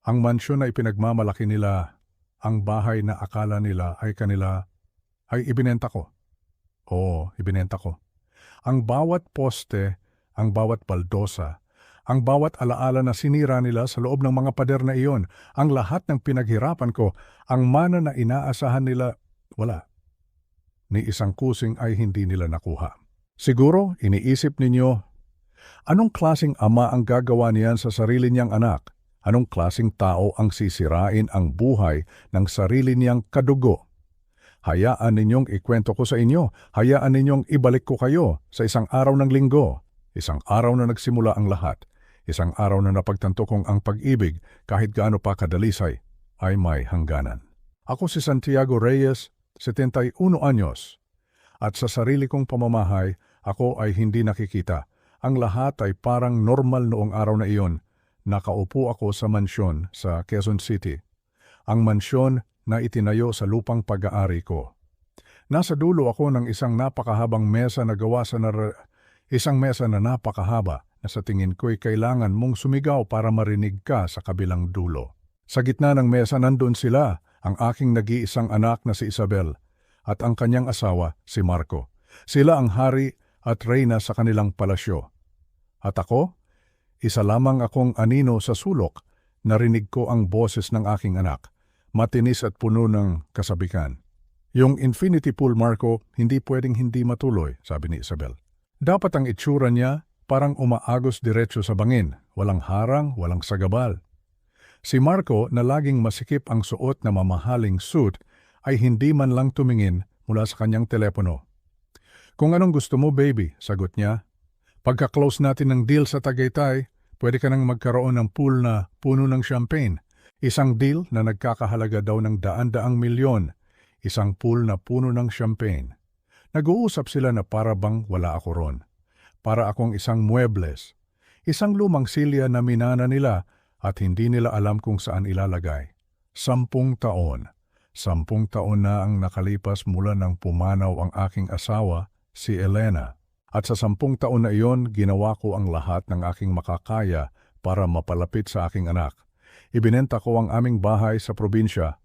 Ang mansyon na ipinagmamalaki nila, ang bahay na akala nila ay kanila, ay ibinenta ko. Oo, ibinenta ko. Ang bawat poste, ang bawat baldosa, ang bawat alaala na sinira nila sa loob ng mga pader na iyon, ang lahat ng pinaghirapan ko, ang mana na inaasahan nila, wala. Ni isang kusing ay hindi nila nakuha. Siguro, iniisip ninyo, anong klasing ama ang gagawa niyan sa sarili niyang anak? Anong klasing tao ang sisirain ang buhay ng sarili niyang kadugo? Hayaan ninyong ikwento ko sa inyo. Hayaan ninyong ibalik ko kayo sa isang araw ng linggo. Isang araw na nagsimula ang lahat. Isang araw na napagtanto kong ang pag-ibig, kahit gaano pa kadalisay, ay may hangganan. Ako si Santiago Reyes, 71 anyos. At sa sarili kong pamamahay, ako ay hindi nakikita. Ang lahat ay parang normal noong araw na iyon. Nakaupo ako sa mansyon sa Quezon City. Ang mansyon na itinayo sa lupang pag-aari ko. Nasa dulo ako ng isang napakahabang mesa na gawa sa isang mesa na napakahaba na sa tingin ko'y kailangan mong sumigaw para marinig ka sa kabilang dulo. Sa gitna ng mesa nandun sila, ang aking nag-iisang anak na si Isabel at ang kanyang asawa si Marco. Sila ang hari at reyna sa kanilang palasyo. At ako, isa lamang akong anino sa sulok, narinig ko ang boses ng aking anak, matinis at puno ng kasabikan. Yung infinity pool, Marco, hindi pwedeng hindi matuloy, sabi ni Isabel. Dapat ang itsura niya parang umaagos diretso sa bangin, walang harang, walang sagabal. Si Marco na laging masikip ang suot na mamahaling suit ay hindi man lang tumingin mula sa kanyang telepono. Kung anong gusto mo, baby, sagot niya. Pagka-close natin ng deal sa Tagaytay, pwede ka nang magkaroon ng pool na puno ng champagne. Isang deal na nagkakahalaga daw ng daan-daang milyon. Isang pool na puno ng champagne. Nag-uusap sila na para bang wala ako ron. Para akong isang muebles. Isang lumang silya na minana nila at hindi nila alam kung saan ilalagay. 10 taon. 10 taon na ang nakalipas mula nang pumanaw ang aking asawa, si Elena. At sa 10 taon na iyon, ginawa ko ang lahat ng aking makakaya para mapalapit sa aking anak. Ibinenta ko ang aming bahay sa probinsya,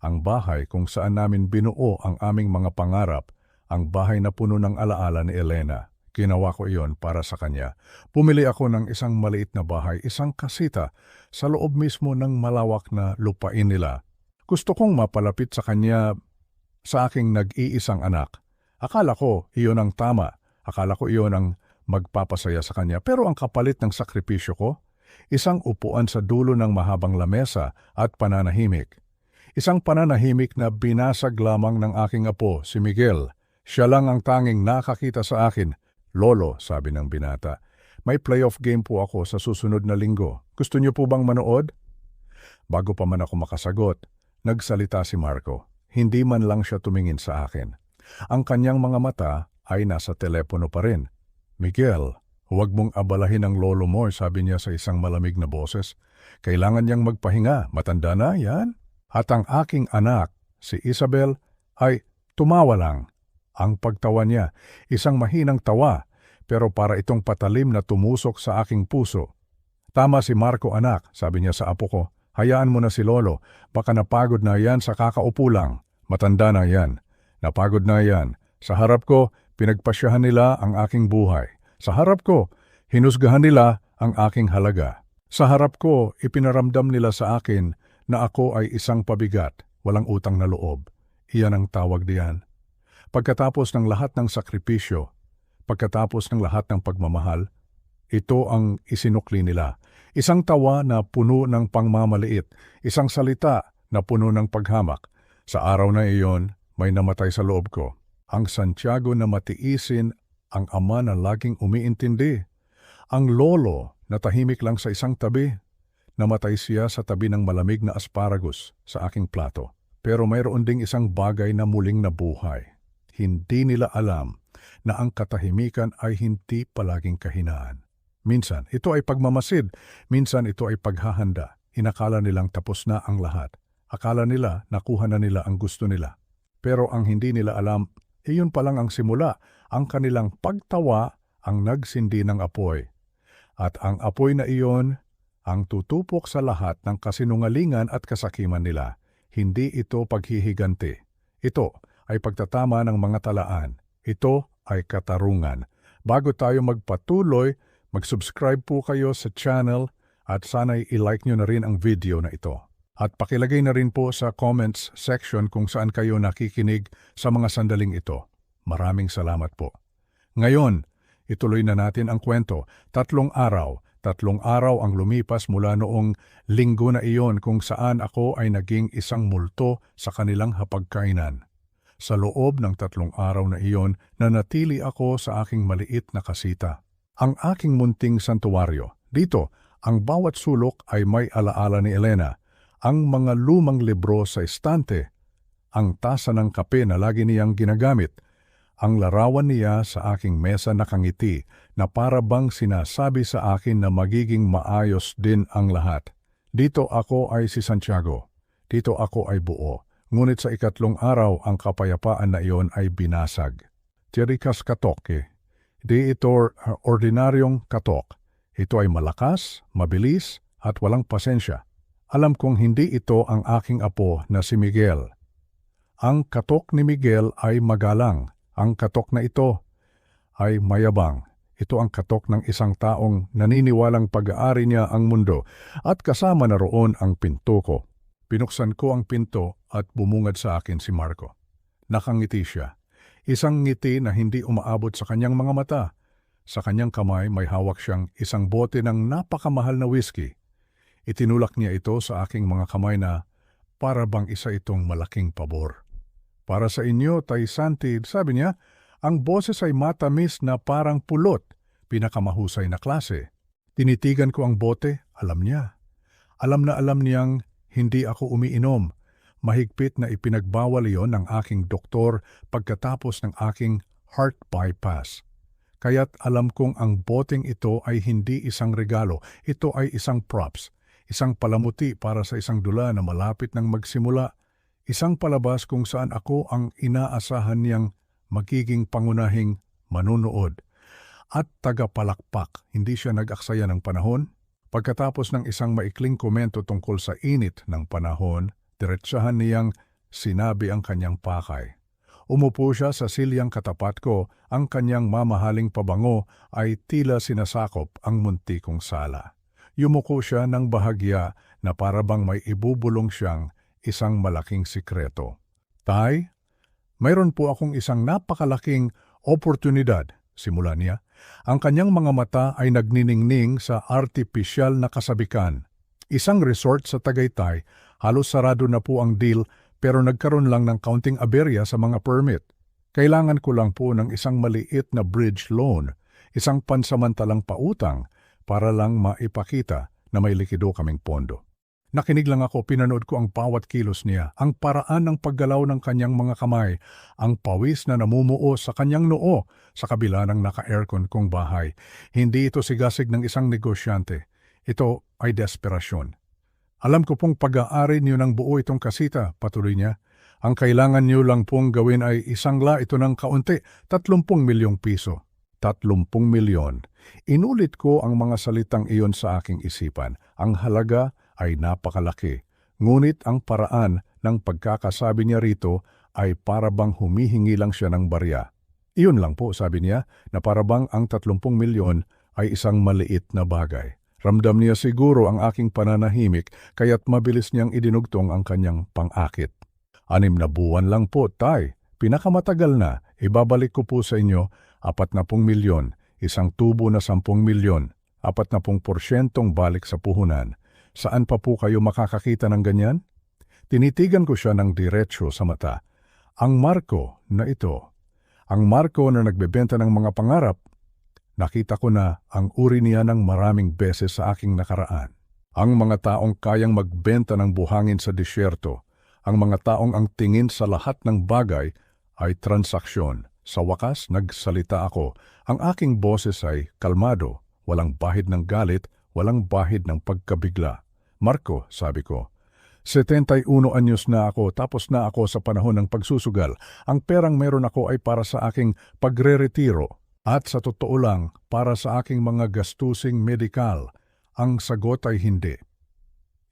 ang bahay kung saan namin binuo ang aming mga pangarap, ang bahay na puno ng alaala ni Elena. Ginawa ko iyon para sa kanya. Pumili ako ng isang maliit na bahay, isang kasita, sa loob mismo ng malawak na lupain nila. Gusto kong mapalapit sa kanya, sa aking nag-iisang anak. Akala ko iyon ang tama. Akala ko iyon ang magpapasaya sa kanya. Pero ang kapalit ng sakripisyo ko, isang upuan sa dulo ng mahabang lamesa at pananahimik. Isang pananahimik na binasag lamang ng aking apo, si Miguel. Siya lang ang tanging nakakita sa akin. Lolo, sabi ng binata, may playoff game po ako sa susunod na linggo. Gusto niyo po bang manood? Bago pa man ako makasagot, nagsalita si Marco. Hindi man lang siya tumingin sa akin. Ang kanyang mga mata ay nasa telepono pa rin. Miguel, huwag mong abalahin ang lolo mo, sabi niya sa isang malamig na boses. Kailangan niyang magpahinga, matanda na yan. At ang aking anak, si Isabel, ay tumawa lang. Ang pagtawa niya, isang mahinang tawa, pero para itong patalim na tumusok sa aking puso. Tama si Marco, anak, sabi niya sa apo ko. Hayaan mo na si lolo, baka napagod na yan sa kakaupo lang. Matanda na yan. Napagod na yan. Sa harap ko, pinagpasyahan nila ang aking buhay. Sa harap ko, hinusgahan nila ang aking halaga. Sa harap ko, ipinaramdam nila sa akin na ako ay isang pabigat, walang utang na loob. Iyan ang tawag diyan. Pagkatapos ng lahat ng sakripisyo, pagkatapos ng lahat ng pagmamahal, ito ang isinukli nila. Isang tawa na puno ng pangmamaliit, isang salita na puno ng paghamak. Sa araw na iyon, may namatay sa loob ko. Ang Santiago na matiisin, ang ama na laging umiintindi. Ang lolo na tahimik lang sa isang tabi. Namatay siya sa tabi ng malamig na asparagus sa aking plato. Pero mayroon ding isang bagay na muling nabuhay. Hindi nila alam na ang katahimikan ay hindi palaging kahinaan. Minsan, ito ay pagmamasid. Minsan, ito ay paghahanda. Inakala nilang tapos na ang lahat. Akala nila nakuha na nila ang gusto nila. Pero ang hindi nila alam, iyon pa lang ang simula. Ang kanilang pagtawa ang nagsindi ng apoy. At ang apoy na iyon ang tutupok sa lahat ng kasinungalingan at kasakiman nila. Hindi ito paghihiganti. Ito ay pagtatama ng mga talaan. Ito ay katarungan. Bago tayo magpatuloy, mag-subscribe po kayo sa channel at sana'y i-like nyo na rin ang video na ito. At pakilagay na rin po sa comments section kung saan kayo nakikinig sa mga sandaling ito. Maraming salamat po. Ngayon, ituloy na natin ang kwento. 3 araw ang lumipas mula noong linggo na iyon kung saan ako ay naging isang multo sa kanilang hapagkainan. Sa loob ng 3 araw na iyon, nanatili ako sa aking maliit na kasita. Ang aking munting santuwaryo. Dito, ang bawat sulok ay may alaala ni Elena. Ang mga lumang libro sa estante, ang tasa ng kape na lagi niyang ginagamit, ang larawan niya sa aking mesa nakangiti na para bang sinasabi sa akin na magiging maayos din ang lahat. Dito ako ay si Santiago. Dito ako ay buo. Ngunit sa 3 araw ang kapayapaan na iyon ay binasag. Tirikas katok. Di ito ordinaryong katok. Ito ay malakas, mabilis at walang pasensya. Alam kong hindi ito ang aking apo na si Miguel. Ang katok ni Miguel ay magalang. Ang katok na ito ay mayabang. Ito ang katok ng isang taong naniniwalang pag-aari niya ang mundo at kasama na roon ang pinto ko. Pinuksan ko ang pinto at bumungad sa akin si Marco. Nakangiti siya. Isang ngiti na hindi umaabot sa kanyang mga mata. Sa kanyang kamay may hawak siyang isang bote ng napakamahal na whiskey. Itinulak niya ito sa aking mga kamay na para bang isa itong malaking pabor. Para sa inyo, Tay Santi, sabi niya, ang boses ay matamis na parang pulot, pinakamahusay na klase. Tinitigan ko ang bote, alam niya. Alam na alam niyang hindi ako umiinom. Mahigpit na ipinagbawal iyon ng aking doktor pagkatapos ng aking heart bypass. Kaya't alam kong ang boteng ito ay hindi isang regalo, ito ay isang props. Isang palamuti para sa isang dula na malapit nang magsimula, isang palabas kung saan ako ang inaasahan niyang magiging pangunahing manunood. At tagapalakpak, hindi siya nag-aksaya ng panahon. Pagkatapos ng isang maikling komento tungkol sa init ng panahon, diretsahan niyang sinabi ang kanyang pakay. Umupo siya sa silyang katapat ko, ang kanyang mamahaling pabango ay tila sinasakop ang munti kong sala. Yumuko siya ng bahagya na para bang may ibubulong siyang isang malaking sikreto. Tay, mayroon po akong isang napakalaking oportunidad, simula niya. Ang kanyang mga mata ay nagniningning sa artipisyal na kasabikan. Isang resort sa Tagaytay, halos sarado na po ang deal pero nagkaroon lang ng kaunting aberya sa mga permit. Kailangan ko lang po ng isang maliit na bridge loan, isang pansamantalang pautang, para lang maipakita na may likido kaming pondo. Nakinig lang ako, pinanood ko ang bawat kilos niya, ang paraan ng paggalaw ng kanyang mga kamay, ang pawis na namumuo sa kanyang noo sa kabila ng naka-aircon kong bahay. Hindi ito sigasig ng isang negosyante. Ito ay desperasyon. Alam ko pong pag-aari niyo ng buo itong kasita, patuloy niya. Ang kailangan niyo lang pong gawin ay isangla ito ng kaunti, 30 milyong piso. 30 milyon. Inulit ko ang mga salitang iyon sa aking isipan. Ang halaga ay napakalaki. Ngunit ang paraan ng pagkakasabi niya rito ay para bang humihingi lang siya ng barya. Iyon lang po, sabi niya, na para bang ang 30 milyon ay isang maliit na bagay. Ramdam niya siguro ang aking pananahimik kaya't mabilis niyang idinugtong ang kanyang pang-akit. 6 na buwan lang po, Tay. Pinakamatagal na, ibabalik ko po sa inyo 40 milyon, isang tubo na 10 milyon, 40% balik sa puhunan. Saan pa po kayo makakakita ng ganyan? Tinitigan ko siya ng diretsyo sa mata. Ang Marco na ito, ang Marco na nagbebenta ng mga pangarap, nakita ko na ang uri niya ng maraming beses sa aking nakaraan. Ang mga taong kayang magbenta ng buhangin sa disyerto, ang mga taong ang tingin sa lahat ng bagay ay transaksyon. Sa wakas, nagsalita ako. Ang aking boses ay kalmado, walang bahid ng galit, walang bahid ng pagkabigla. Marco, sabi ko, 71 anyos na ako tapos na ako sa panahon ng pagsusugal. Ang perang meron ako ay para sa aking pagre-retiro at sa totoo lang para sa aking mga gastusing medikal. Ang sagot ay hindi.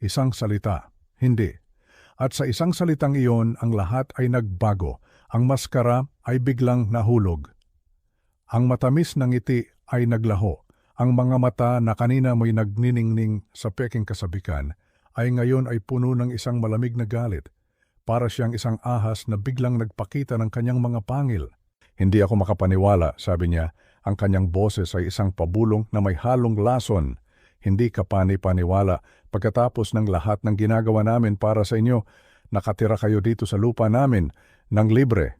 Isang salita, hindi. At sa isang salitang iyon, ang lahat ay nagbago. Ang maskara ay biglang nahulog. Ang matamis ng ngiti ay naglaho. Ang mga mata na kanina may nagniningning sa peking kasabikan ay ngayon ay puno ng isang malamig na galit. Para siyang isang ahas na biglang nagpakita ng kanyang mga pangil. Hindi ako makapaniwala, sabi niya. Ang kanyang boses ay isang pabulong na may halong lason. Hindi ka pani-paniwala pagkatapos ng lahat ng ginagawa namin para sa inyo. Nakatira kayo dito sa lupa namin ng libre.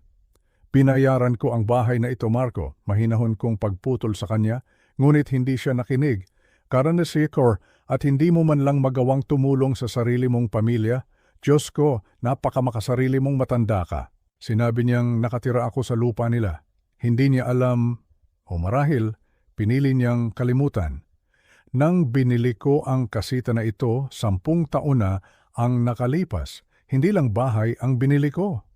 Pinayaran ko ang bahay na ito, Marco. Mahinahon kong pagputol sa kanya, ngunit hindi siya nakinig. Karanasikor at hindi mo man lang magawang tumulong sa sarili mong pamilya. Diyos ko, napakamakasarili mong matanda ka. Sinabi niyang nakatira ako sa lupa nila. Hindi niya alam, o marahil, pinili niyang kalimutan. Nang binili ko ang kasita na ito, 10 taon na ang nakalipas. Hindi lang bahay ang binili ko.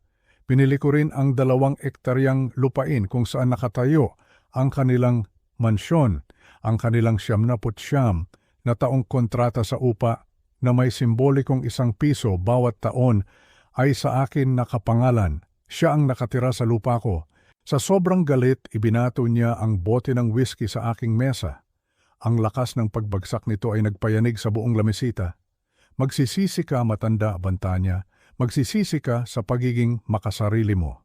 Binili ko rin ang 2 ektaryang lupain kung saan nakatayo ang kanilang mansyon, ang kanilang 99 na taong kontrata sa upa na may simbolikong ₱1 bawat taon ay sa akin nakapangalan. Siya ang nakatira sa lupa ko. Sa sobrang galit, ibinato niya ang bote ng whiskey sa aking mesa. Ang lakas ng pagbagsak nito ay nagpayanig sa buong lamesita. Magsisisi ka, matanda, banta niya. Magsisisi ka sa pagiging makasarili mo.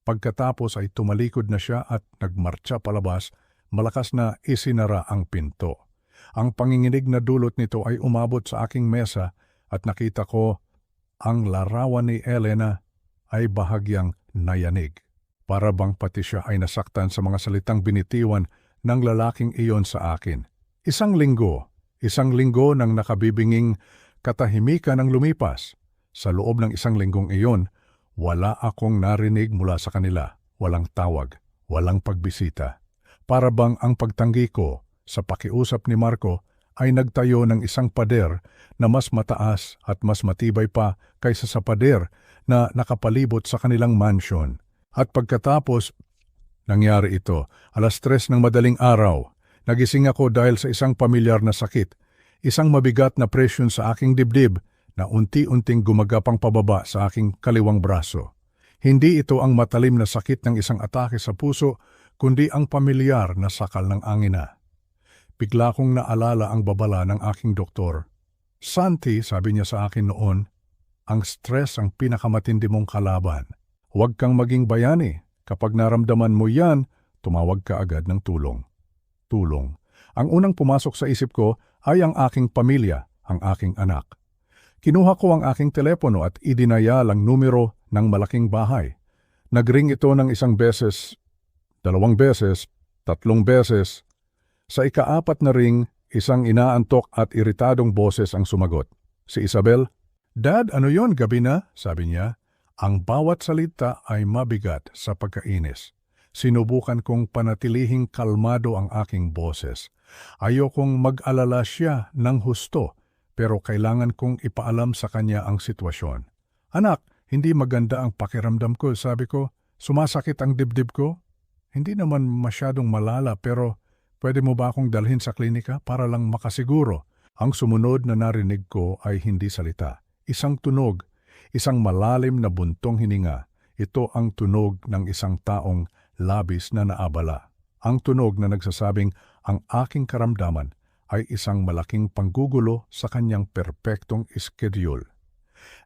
Pagkatapos ay tumalikod na siya at nagmartsa palabas, malakas na isinara ang pinto. Ang panginginig na dulot nito ay umabot sa aking mesa at nakita ko ang larawan ni Elena ay bahagyang nayanig. Para bang pati siya ay nasaktan sa mga salitang binitiwan ng lalaking iyon sa akin. Isang linggo nang nakabibinging katahimikan ang lumipas. Sa loob ng 1 linggong iyon, wala akong narinig mula sa kanila. Walang tawag, walang pagbisita. Para bang ang pagtanggi ko sa pakiusap ni Marco ay nagtayo ng isang pader na mas mataas at mas matibay pa kaysa sa pader na nakapalibot sa kanilang mansion. At pagkatapos, nangyari ito, 3:00 ng madaling araw. Nagising ako dahil sa isang pamilyar na sakit, isang mabigat na presyon sa aking dibdib na unti-unting gumagapang pababa sa aking kaliwang braso. Hindi ito ang matalim na sakit ng isang atake sa puso, kundi ang pamilyar na sakal ng angina. Bigla kong naalala ang babala ng aking doktor. Santi, sabi niya sa akin noon, ang stress ang pinakamatindi mong kalaban. Huwag kang maging bayani. Kapag naramdaman mo yan, tumawag ka agad ng tulong. Tulong. Ang unang pumasok sa isip ko ay ang aking pamilya, ang aking anak. Kinuha ko ang aking telepono at idinayal ang numero ng malaking bahay. Nagring ito ng 1 beses, 2 beses, 3 beses. Sa ika-4 na ring, isang inaantok at iritadong boses ang sumagot. Si Isabel, "Dad, ano yon? Gabi na?" sabi niya. Ang bawat salita ay mabigat sa pagkainis. Sinubukan kong panatilihing kalmado ang aking boses. Ayokong mag-alala siya ng husto, pero kailangan kong ipaalam sa kanya ang sitwasyon. "Anak, hindi maganda ang pakiramdam ko," sabi ko. "Sumasakit ang dibdib ko." "Hindi naman masyadong malala, pero pwede mo ba akong dalhin sa klinika para lang makasiguro?" Ang sumunod na narinig ko ay hindi salita. Isang tunog. Isang malalim na buntong hininga. Ito ang tunog ng isang taong labis na naabala. Ang tunog na nagsasabing ang aking karamdaman ay isang malaking panggugulo sa kanyang perpektong schedule.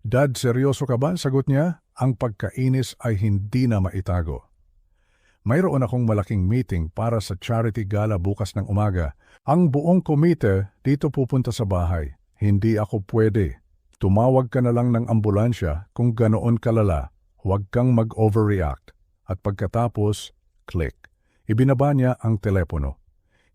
"Dad, seryoso ka ba?" sagot niya. Ang pagkainis ay hindi na maitago. "Mayroon akong malaking meeting para sa charity gala bukas ng umaga. Ang buong komite dito pupunta sa bahay. Hindi ako pwede. Tumawag ka na lang ng ambulansya kung ganoon kalala. Huwag kang mag-overreact." At pagkatapos, click. Ibinaba niya ang telepono.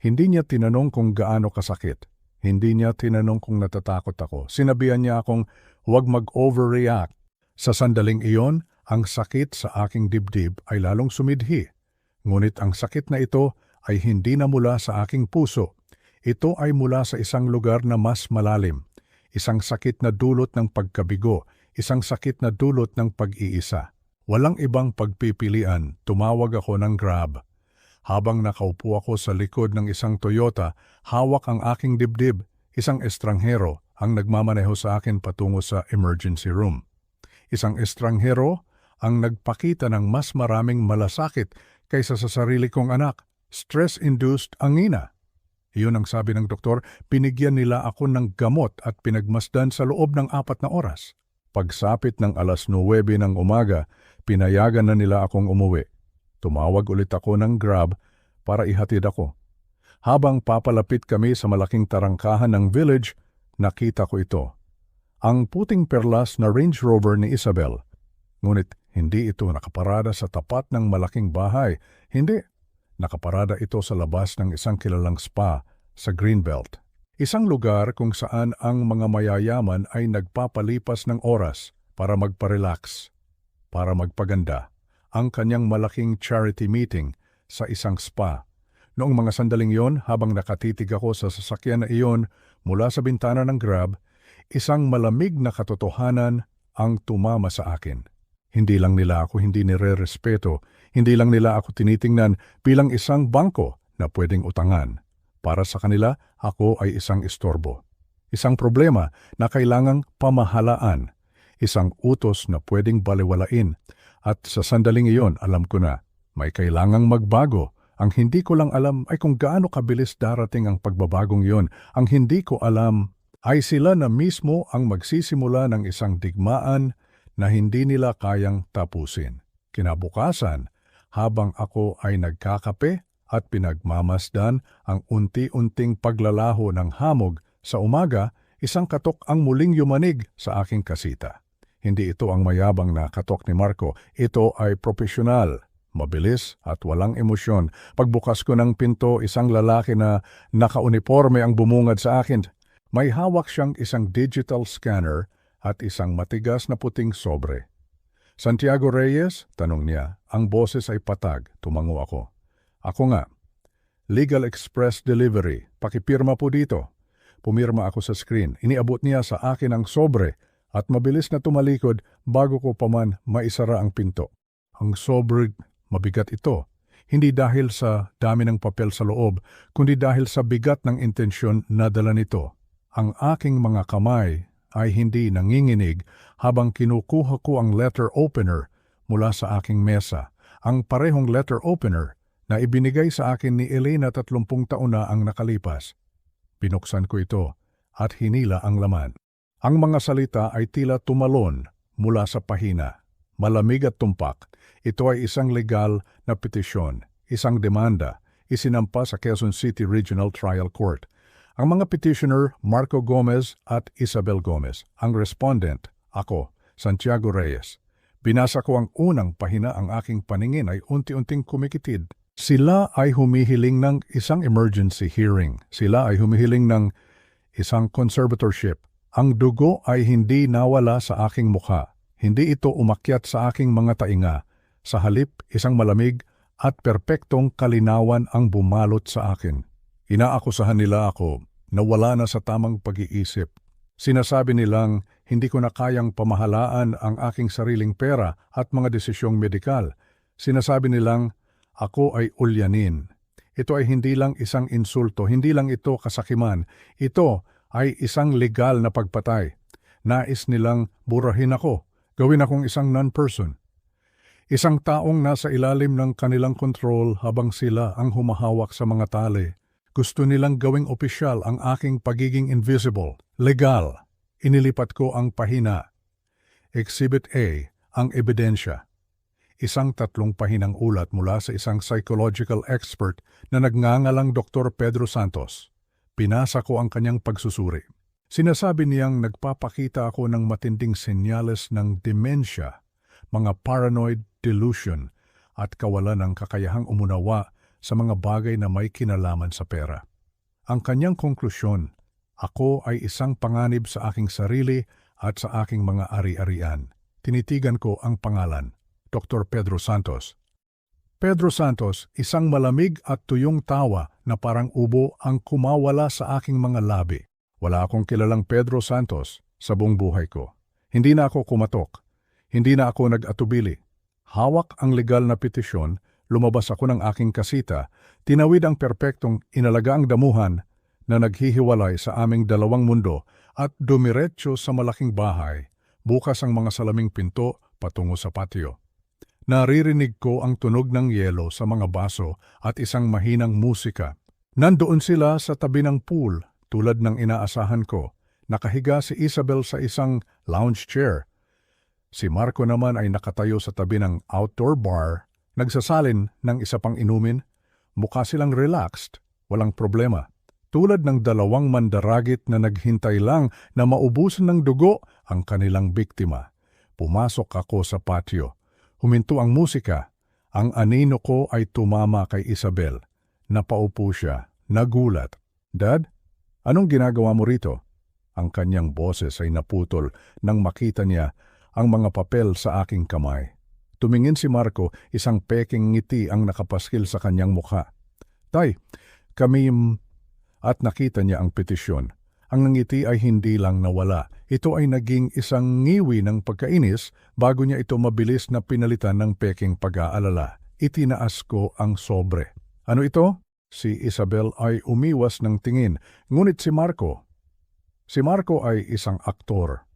Hindi niya tinanong kung gaano kasakit. Hindi niya tinanong kung natatakot ako. Sinabihan niya akong huwag mag-overreact. Sa sandaling iyon, ang sakit sa aking dibdib ay lalong sumidhi. Ngunit ang sakit na ito ay hindi na mula sa aking puso. Ito ay mula sa isang lugar na mas malalim. Isang sakit na dulot ng pagkabigo, isang sakit na dulot ng pag-iisa. Walang ibang pagpipilian, tumawag ako ng Grab. Habang nakaupo ako sa likod ng isang Toyota, hawak ang aking dibdib, isang estranghero ang nagmamaneho sa akin patungo sa emergency room. Isang estranghero ang nagpakita ng mas maraming malasakit kaysa sa sarili kong anak. Stress-induced angina. Iyon ang sabi ng doktor, binigyan nila ako ng gamot at pinagmasdan sa loob ng 4 na oras. Pagsapit ng alas 9 ng umaga, pinayagan na nila akong umuwi. Tumawag ulit ako ng Grab para ihatid ako. Habang papalapit kami sa malaking tarangkahan ng village, nakita ko ito. Ang puting perlas na Range Rover ni Isabel. Ngunit hindi ito nakaparada sa tapat ng malaking bahay. Hindi. Nakaparada ito sa labas ng isang kilalang spa sa Greenbelt. Isang lugar kung saan ang mga mayayaman ay nagpapalipas ng oras para magparelax, para magpaganda. Ang kanyang malaking charity meeting sa isang spa. Noong mga sandaling iyon, habang nakatitig ako sa sasakyan na iyon mula sa bintana ng Grab, isang malamig na katotohanan ang tumama sa akin. Hindi lang nila ako hindi nire-respeto, hindi lang nila ako tinitingnan bilang isang bangko na pwedeng utangan. Para sa kanila, ako ay isang istorbo. Isang problema na kailangang pamahalaan. Isang utos na pwedeng baliwalain. At sa sandaling iyon, alam ko na, may kailangang magbago. Ang hindi ko lang alam ay kung gaano kabilis darating ang pagbabagong iyon. Ang hindi ko alam ay sila na mismo ang magsisimula ng isang digmaan na hindi nila kayang tapusin. Kinabukasan, habang ako ay nagkakape at pinagmamasdan ang unti-unting paglalaho ng hamog sa umaga, isang katok ang muling yumanig sa aking kasita. Hindi ito ang mayabang na katok ni Marco. Ito ay propesyonal, mabilis at walang emosyon. Pagbukas ko ng pinto, isang lalaki na nakauniforme ang bumungad sa akin. May hawak siyang isang digital scanner at isang matigas na puting sobre. Santiago Reyes? Tanong niya. Ang boses ay patag. Tumango ako. Ako nga. Legal Express Delivery. Pakipirma po dito. Pumirma ako sa screen. Iniabot niya sa akin ang sobre at mabilis na tumalikod bago ko pa man maisara ang pinto. Ang sobre, mabigat ito. Hindi dahil sa dami ng papel sa loob, kundi dahil sa bigat ng intensyon na dala nito. Ang aking mga kamay ay hindi nanginginig habang kinukuha ko ang letter opener mula sa aking mesa. Ang parehong letter opener na ibinigay sa akin ni Elena 30 taon na ang nakalipas. Binuksan ko ito at hinila ang laman. Ang mga salita ay tila tumalon mula sa pahina. Malamig at tumpak. Ito ay isang legal na petisyon, isang demanda, isinampa sa Quezon City Regional Trial Court. Ang mga petitioner, Marco Gomez at Isabel Gomez. Ang respondent, ako, Santiago Reyes. Binasa ko ang unang pahina, ang aking paningin ay unti-unting kumikitid. Sila ay humihiling ng isang emergency hearing. Sila ay humihiling ng isang conservatorship. Ang dugo ay hindi nawala sa aking mukha. Hindi ito umakyat sa aking mga tainga. Sa halip, isang malamig at perpektong kalinawan ang bumalot sa akin. Inaakusahan nila ako na wala na sa tamang pag-iisip. Sinasabi nilang hindi ko na kayang pamahalaan ang aking sariling pera at mga desisyong medikal. Sinasabi nilang ako ay ulyanin. Ito ay hindi lang isang insulto, hindi lang ito kasakiman. Ito ay isang legal na pagpatay. Nais nilang burahin ako, gawin akong isang non-person. Isang taong nasa ilalim ng kanilang kontrol habang sila ang humahawak sa mga tali. Gusto nilang gawing opisyal ang aking pagiging invisible, legal. Inilipat ko ang pahina. Exhibit A, ang ebidensya. Isang 3 pahinang ulat mula sa isang psychological expert na nagngangalang Dr. Pedro Santos. Pinasa ko ang kanyang pagsusuri. Sinasabi niyang nagpapakita ako ng matinding senyales ng demensya, mga paranoid delusion at kawalan ng kakayahang umunawa sa mga bagay na may kinalaman sa pera. Ang kanyang konklusyon, ako ay isang panganib sa aking sarili at sa aking mga ari-arian. Tinitigan ko ang pangalan, Dr. Pedro Santos. Pedro Santos, isang malamig at tuyong tawa na parang ubo ang kumawala sa aking mga labi. Wala akong kilalang Pedro Santos sa buong buhay ko. Hindi na ako kumatok. Hindi na ako nag-atubili. Hawak ang legal na petisyon, Lumabas ako ng aking kasita, tinawid ang perpektong inalagaang damuhan na naghihiwalay sa aming dalawang mundo at dumiretso sa malaking bahay. Bukas ang mga salaming pinto patungo sa patio. Naririnig ko ang tunog ng yelo sa mga baso at isang mahinang musika. Nandoon sila sa tabi ng pool tulad ng inaasahan ko. Nakahiga si Isabel sa isang lounge chair. Si Marco naman ay nakatayo sa tabi ng outdoor bar, nagsasalin ng isa pang inumin. Mukha silang relaxed, walang problema. Tulad ng dalawang mandaragit na naghintay lang na maubusan ng dugo ang kanilang biktima. Pumasok ako sa patio. Huminto ang musika. Ang anino ko ay tumama kay Isabel. Napaupo siya. Nagulat. "Dad, anong ginagawa mo rito?" Ang kanyang boses ay naputol nang makita niya ang mga papel sa aking kamay. Tumingin si Marco, isang peking ngiti ang nakapaskil sa kanyang mukha. "Tay, kami..." At nakita niya ang petisyon. Ang ngiti ay hindi lang nawala. Ito ay naging isang ngiwi ng pagkainis bago niya ito mabilis na pinalitan ng peking pag-aalala. Itinaas ko ang sobre. "Ano ito?" Si Isabel ay umiwas ng tingin, ngunit si Marco ay isang aktor.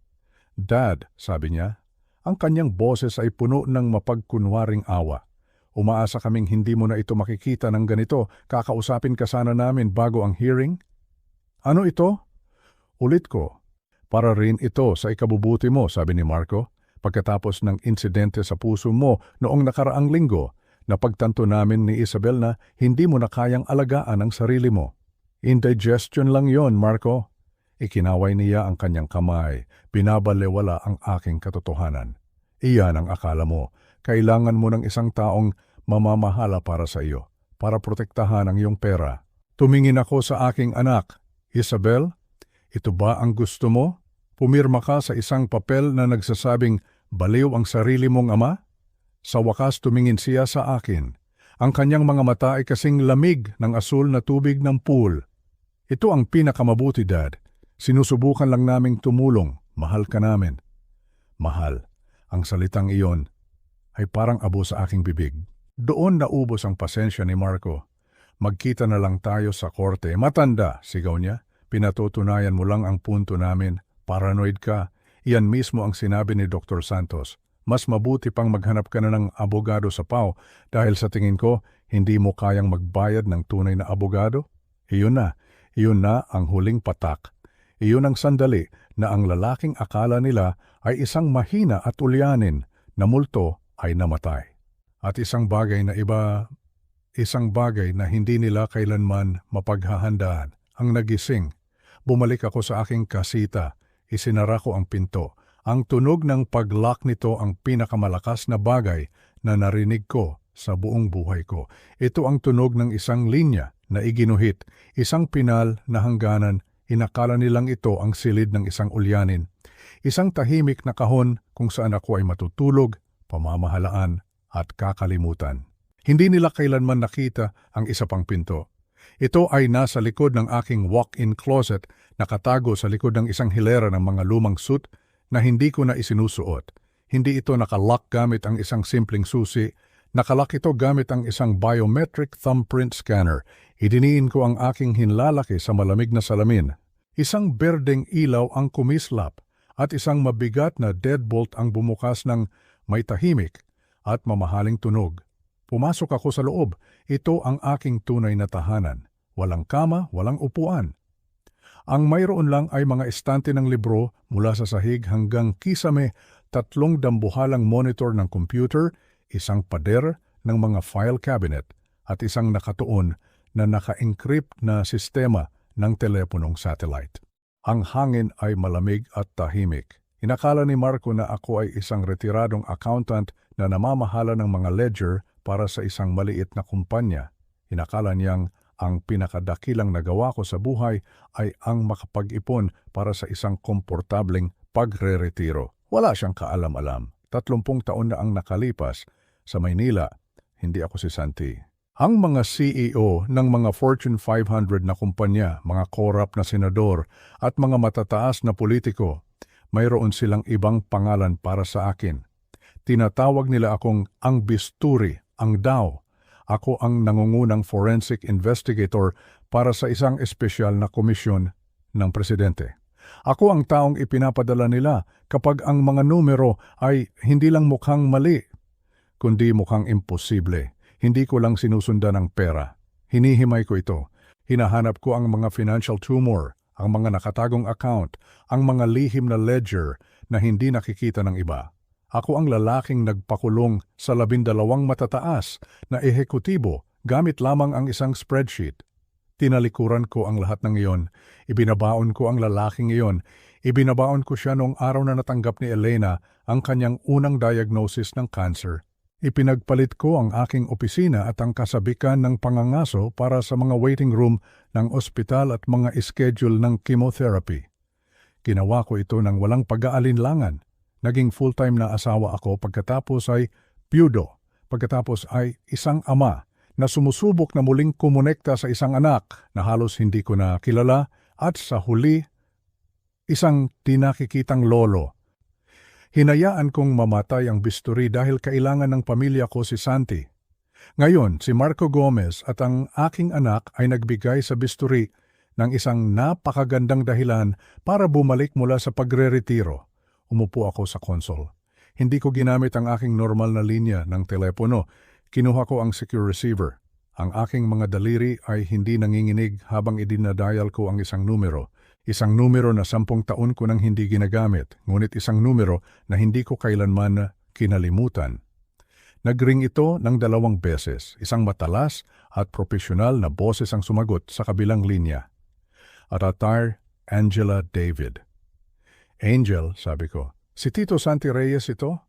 "Dad," sabi niya, ang kanyang boses ay puno ng mapagkunwaring awa. "Umaasa kaming hindi mo na ito makikita ng ganito. Kakausapin ka sana namin bago ang hearing." "Ano ito?" Ulit ko. "Para rin ito sa ikabubuti mo," sabi ni Marco. "Pagkatapos ng insidente sa puso mo noong nakaraang linggo, napagtanto namin ni Isabel na hindi mo na kayang alagaan ang sarili mo." "Indigestion lang yon, Marco." Ikinaway niya ang kanyang kamay. Binabalewala ang aking katotohanan. "Iyan ang akala mo. Kailangan mo ng isang taong mamamahala para sa iyo, para protektahan ang iyong pera." Tumingin ako sa aking anak. "Isabel, ito ba ang gusto mo? Pumirma ka sa isang papel na nagsasabing baliw ang sarili mong ama?" Sa wakas tumingin siya sa akin. Ang kanyang mga mata ay kasing lamig ng asul na tubig ng pool. "Ito ang pinakamabuti, Dad. Sinusubukan lang naming tumulong. Mahal ka namin." Mahal. Ang salitang iyon ay parang abo sa aking bibig. Doon naubos ang pasensya ni Marco. "Magkita na lang tayo sa korte." "Matanda," sigaw niya. "Pinatutunayan mo lang ang punto namin. Paranoid ka." Iyan mismo ang sinabi ni Dr. Santos. "Mas mabuti pang maghanap ka na ng abogado sa PAW dahil sa tingin ko, hindi mo kayang magbayad ng tunay na abogado." Iyon na ang huling patak. Iyon ang sandali na ang lalaking akala nila ay isang mahina at ulyanin na multo ay namatay. At isang bagay na hindi nila kailanman mapaghahandaan ang nagising. Bumalik ako sa aking kasita, isinara ko ang pinto. Ang tunog ng pag-lock nito ang pinakamalakas na bagay na narinig ko sa buong buhay ko. Ito ang tunog ng isang linya na iginuhit, isang pinal na hangganan. Inakala nilang ito ang silid ng isang ulyanin. Isang tahimik na kahon kung saan ako ay matutulog, pamamahalaan at kakalimutan. Hindi nila kailanman nakita ang isa pang pinto. Ito ay nasa likod ng aking walk-in closet, nakatago sa likod ng isang hilera ng mga lumang suit na hindi ko na isinusuot. Hindi ito nakalock gamit ang isang simpleng susi. Nakalock ito gamit ang isang biometric thumbprint scanner. Idiniin ko ang aking hinlalaki sa malamig na salamin. Isang berdeng ilaw ang kumislap at isang mabigat na deadbolt ang bumukas ng may tahimik at mamahaling tunog. Pumasok ako sa loob. Ito ang aking tunay na tahanan. Walang kama, walang upuan. Ang mayroon lang ay mga estante ng libro mula sa sahig hanggang kisame, 3 dambuhalang monitor ng computer, isang pader ng mga file cabinet at isang nakatuon na naka-encrypt na sistema ng teleponong satellite. Ang hangin ay malamig at tahimik. Inakala ni Marco na ako ay isang retiradong accountant na namamahala ng mga ledger para sa isang maliit na kumpanya. Inakala niyang ang pinakadakilang nagawa ko sa buhay ay ang makapag-ipon para sa isang komportableng pagre-retiro. Wala siyang kaalam-alam. 30 taon na ang nakalipas. Sa Maynila, hindi ako si Santi. Ang mga CEO ng mga Fortune 500 na kumpanya, mga korap na senador at mga matataas na politiko, mayroon silang ibang pangalan para sa akin. Tinatawag nila akong ang bisturi, ang daw. Ako ang nangungunang forensic investigator para sa isang espesyal na komisyon ng presidente. Ako ang taong ipinapadala nila kapag ang mga numero ay hindi lang mukhang mali, kundi mukhang imposible. Hindi ko lang sinusundan ang pera. Hinihimay ko ito. Hinahanap ko ang mga financial tumor, ang mga nakatagong account, ang mga lihim na ledger na hindi nakikita ng iba. Ako ang lalaking nagpakulong sa 12 matataas na ehekutibo gamit lamang ang isang spreadsheet. Tinalikuran ko ang lahat ng iyon. Ibinabaon ko ang lalaking iyon. Ibinabaon ko siya noong araw na natanggap ni Elena ang kanyang unang diagnosis ng cancer. Ipinagpalit ko ang aking opisina at ang kasabikan ng pangangaso para sa mga waiting room ng ospital at mga schedule ng chemotherapy. Ginawa ko ito ng walang pag-aalinlangan. Naging full-time na asawa ako pagkatapos ay byudo, pagkatapos ay isang ama na sumusubok na muling kumonekta sa isang anak na halos hindi ko na kilala at sa huli, isang tinakikitang lolo. Hinayaan kong mamatay ang bisturi dahil kailangan ng pamilya ko si Santi. Ngayon, si Marco Gomez at ang aking anak ay nagbigay sa bisturi ng isang napakagandang dahilan para bumalik mula sa pagre-retiro. Umupo ako sa console. Hindi ko ginamit ang aking normal na linya ng telepono. Kinuha ko ang secure receiver. Ang aking mga daliri ay hindi nanginginig habang idinadial ko ang isang numero. Isang numero na 10 taon ko nang hindi ginagamit, ngunit isang numero na hindi ko kailanman kinalimutan. Nagring ito ng 2 beses. Isang matalas at profesional na boses ang sumagot sa kabilang linya. Atatar Angela David. Angel, sabi ko, si Tito Santi Reyes ito?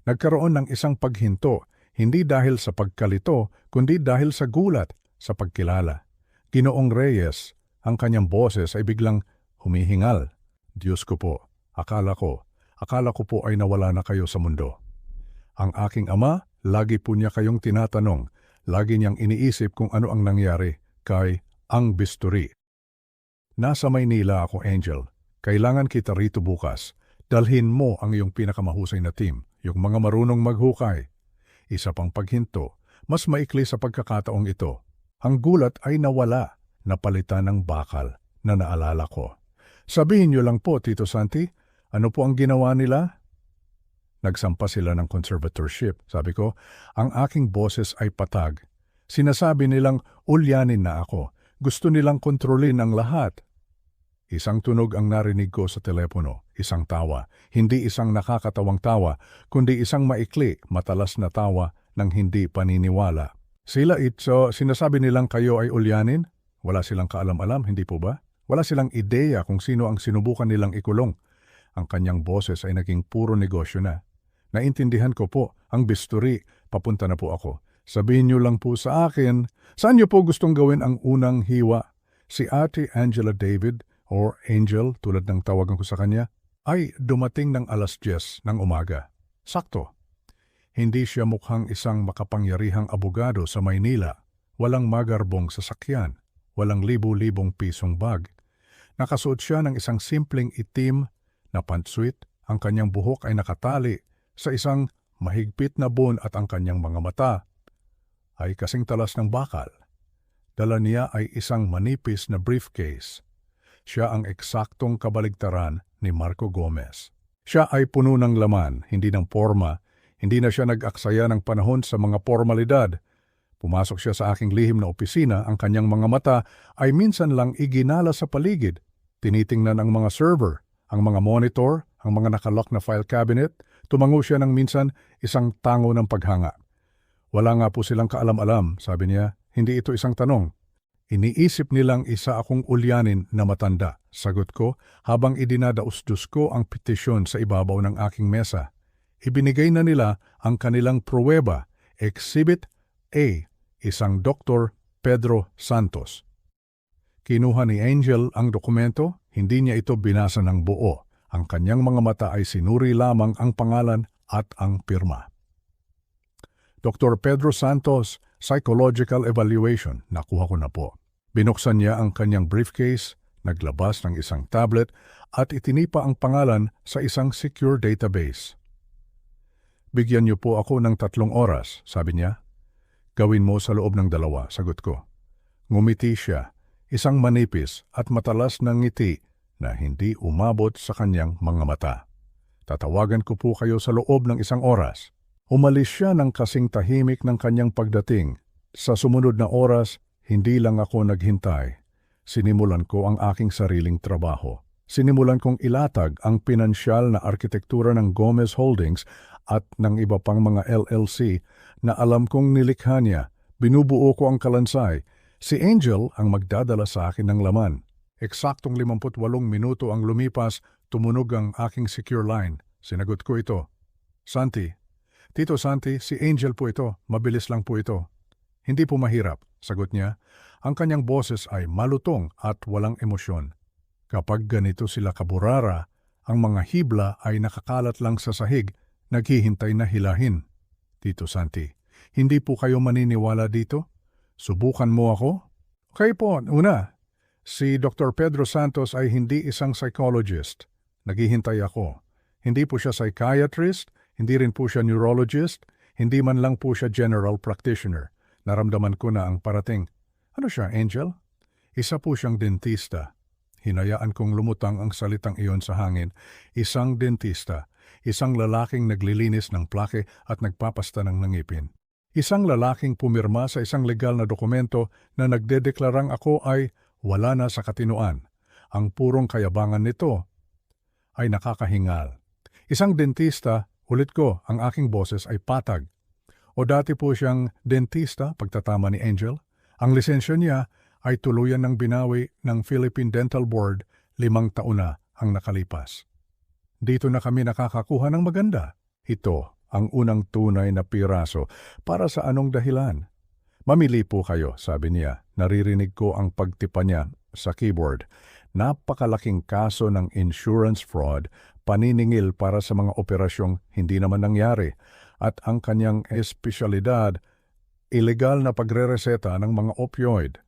Nagkaroon ng isang paghinto, hindi dahil sa pagkalito, kundi dahil sa gulat, sa pagkilala. Ginoong Reyes, ang kanyang boses ay biglang humihingal. Diyos ko po, akala ko po ay nawala na kayo sa mundo. Ang aking ama, lagi po niya kayong tinatanong, lagi niyang iniisip kung ano ang nangyari kay ang bisturi. Nasa Maynila ako, Angel. Kailangan kita rito bukas. Dalhin mo ang iyong pinakamahusay na team, yung mga marunong maghukay. Isa pang paghinto, mas maikli sa pagkakataong ito. Ang gulat ay nawala, napalitan ng bakal na naalala ko. Sabihin niyo lang po, Tito Santi, ano po ang ginawa nila? Nagsampa sila ng conservatorship. Sabi ko, ang aking boses ay patag. Sinasabi nilang ulyanin na ako. Gusto nilang kontrolin ang lahat. Isang tunog ang narinig ko sa telepono, isang tawa. Hindi isang nakakatawang tawa, kundi isang maikli, matalas na tawa ng hindi paniniwala. Sila sinasabi nilang kayo ay ulyanin? Wala silang kaalam-alam, hindi po ba? Wala silang ideya kung sino ang sinubukan nilang ikulong. Ang kanyang boses ay naging puro negosyo na. Naintindihan ko po, ang bisturi, papunta na po ako. Sabihin niyo lang po sa akin, saan niyo po gustong gawin ang unang hiwa? Si Ate Angela David, or Angel tulad ng tawagan ko sa kanya, ay dumating ng 10:00 ng umaga. Sakto. Hindi siya mukhang isang makapangyarihang abogado sa Maynila. Walang magarbong sasakyan, walang libu-libong pisong bag. Nakasuot siya ng isang simpleng itim na pantsuit, ang kanyang buhok ay nakatali sa isang mahigpit na bun at ang kanyang mga mata ay kasing talas ng bakal. Dala niya ay isang manipis na briefcase. Siya ang eksaktong kabaligtaran ni Marco Gomez. Siya ay puno ng laman, hindi ng porma. Hindi na siya nag-aksaya ng panahon sa mga formalidad. Pumasok siya sa aking lihim na opisina, ang kanyang mga mata ay minsan lang iginala sa paligid. Tinitingnan ang mga server, ang mga monitor, ang mga nakalock na file cabinet. Tumango siya ng minsan isang tango ng paghanga. Wala nga po silang kaalam-alam, sabi niya. Hindi ito isang tanong. Iniisip nilang isa akong ulyanin na matanda. Sagot ko habang idinadausdus ko ang petisyon sa ibabaw ng aking mesa. Ibinigay na nila ang kanilang pruweba, Exhibit A, isang Dr. Pedro Santos. Kinuha ni Angel ang dokumento, hindi niya ito binasa ng buo. Ang kanyang mga mata ay sinuri lamang ang pangalan at ang pirma. Dr. Pedro Santos, Psychological Evaluation, nakuha ko na po. Binuksan niya ang kanyang briefcase, naglabas ng isang tablet at itinipa ang pangalan sa isang secure database. Bigyan niyo po ako ng 3 oras, sabi niya. Gawin mo sa loob ng 2, sagot ko. Ngumiti siya, isang manipis at matalas na ngiti na hindi umabot sa kanyang mga mata. Tatawagan ko po kayo sa loob ng 1 oras. Umalis siya ng kasing tahimik ng kanyang pagdating. Sa sumunod na oras, hindi lang ako naghintay. Sinimulan ko ang aking sariling trabaho. Sinimulan kong ilatag ang pinansyal na arkitektura ng Gomez Holdings at ng iba pang mga LLC na alam kong nilikha niya. Binubuo ko ang kalansay. Si Angel ang magdadala sa akin ng laman. Eksaktong 58 minuto ang lumipas, tumunog ang aking secure line. Sinagot ko ito. Santi, Tito Santi, si Angel po ito. Mabilis lang po ito. Hindi po mahirap, sagot niya. Ang kanyang boses ay malutong at walang emosyon. Kapag ganito sila kaburara, ang mga hibla ay nakakalat lang sa sahig, naghihintay na hilahin. Tito Santi, hindi po kayo maniniwala dito? Subukan mo ako? Okay po, una, si Dr. Pedro Santos ay hindi isang psychologist. Naghihintay ako. Hindi po siya psychiatrist, hindi rin po siya neurologist, hindi man lang po siya general practitioner. Naramdaman ko na ang parating. Ano siya, Angel? Isa po siyang dentista. Hinayaan kong lumutang ang salitang iyon sa hangin. Isang dentista. Isang lalaking naglilinis ng plake at nagpapasta ng ngipin. Isang lalaking pumirma sa isang legal na dokumento na nagdedeklarang ako ay wala na sa katinuan. Ang purong kayabangan nito ay nakakahingal. Isang dentista, ulit ko, ang aking boses ay patag. O dati po siyang dentista, pagtatama ni Angel. Ang lisensya niya ay tuluyan ng binawi ng Philippine Dental Board, 5 taon na ang nakalipas. Dito na kami nakakakuha ng maganda. Ito ang unang tunay na piraso. Para sa anong dahilan? Mamili po kayo, sabi niya. Naririnig ko ang pagtipa niya sa keyboard. Napakalaking kaso ng insurance fraud, paniningil para sa mga operasyong hindi naman nangyari. At ang kanyang espesyalidad, ilegal na pagrereseta ng mga opioid.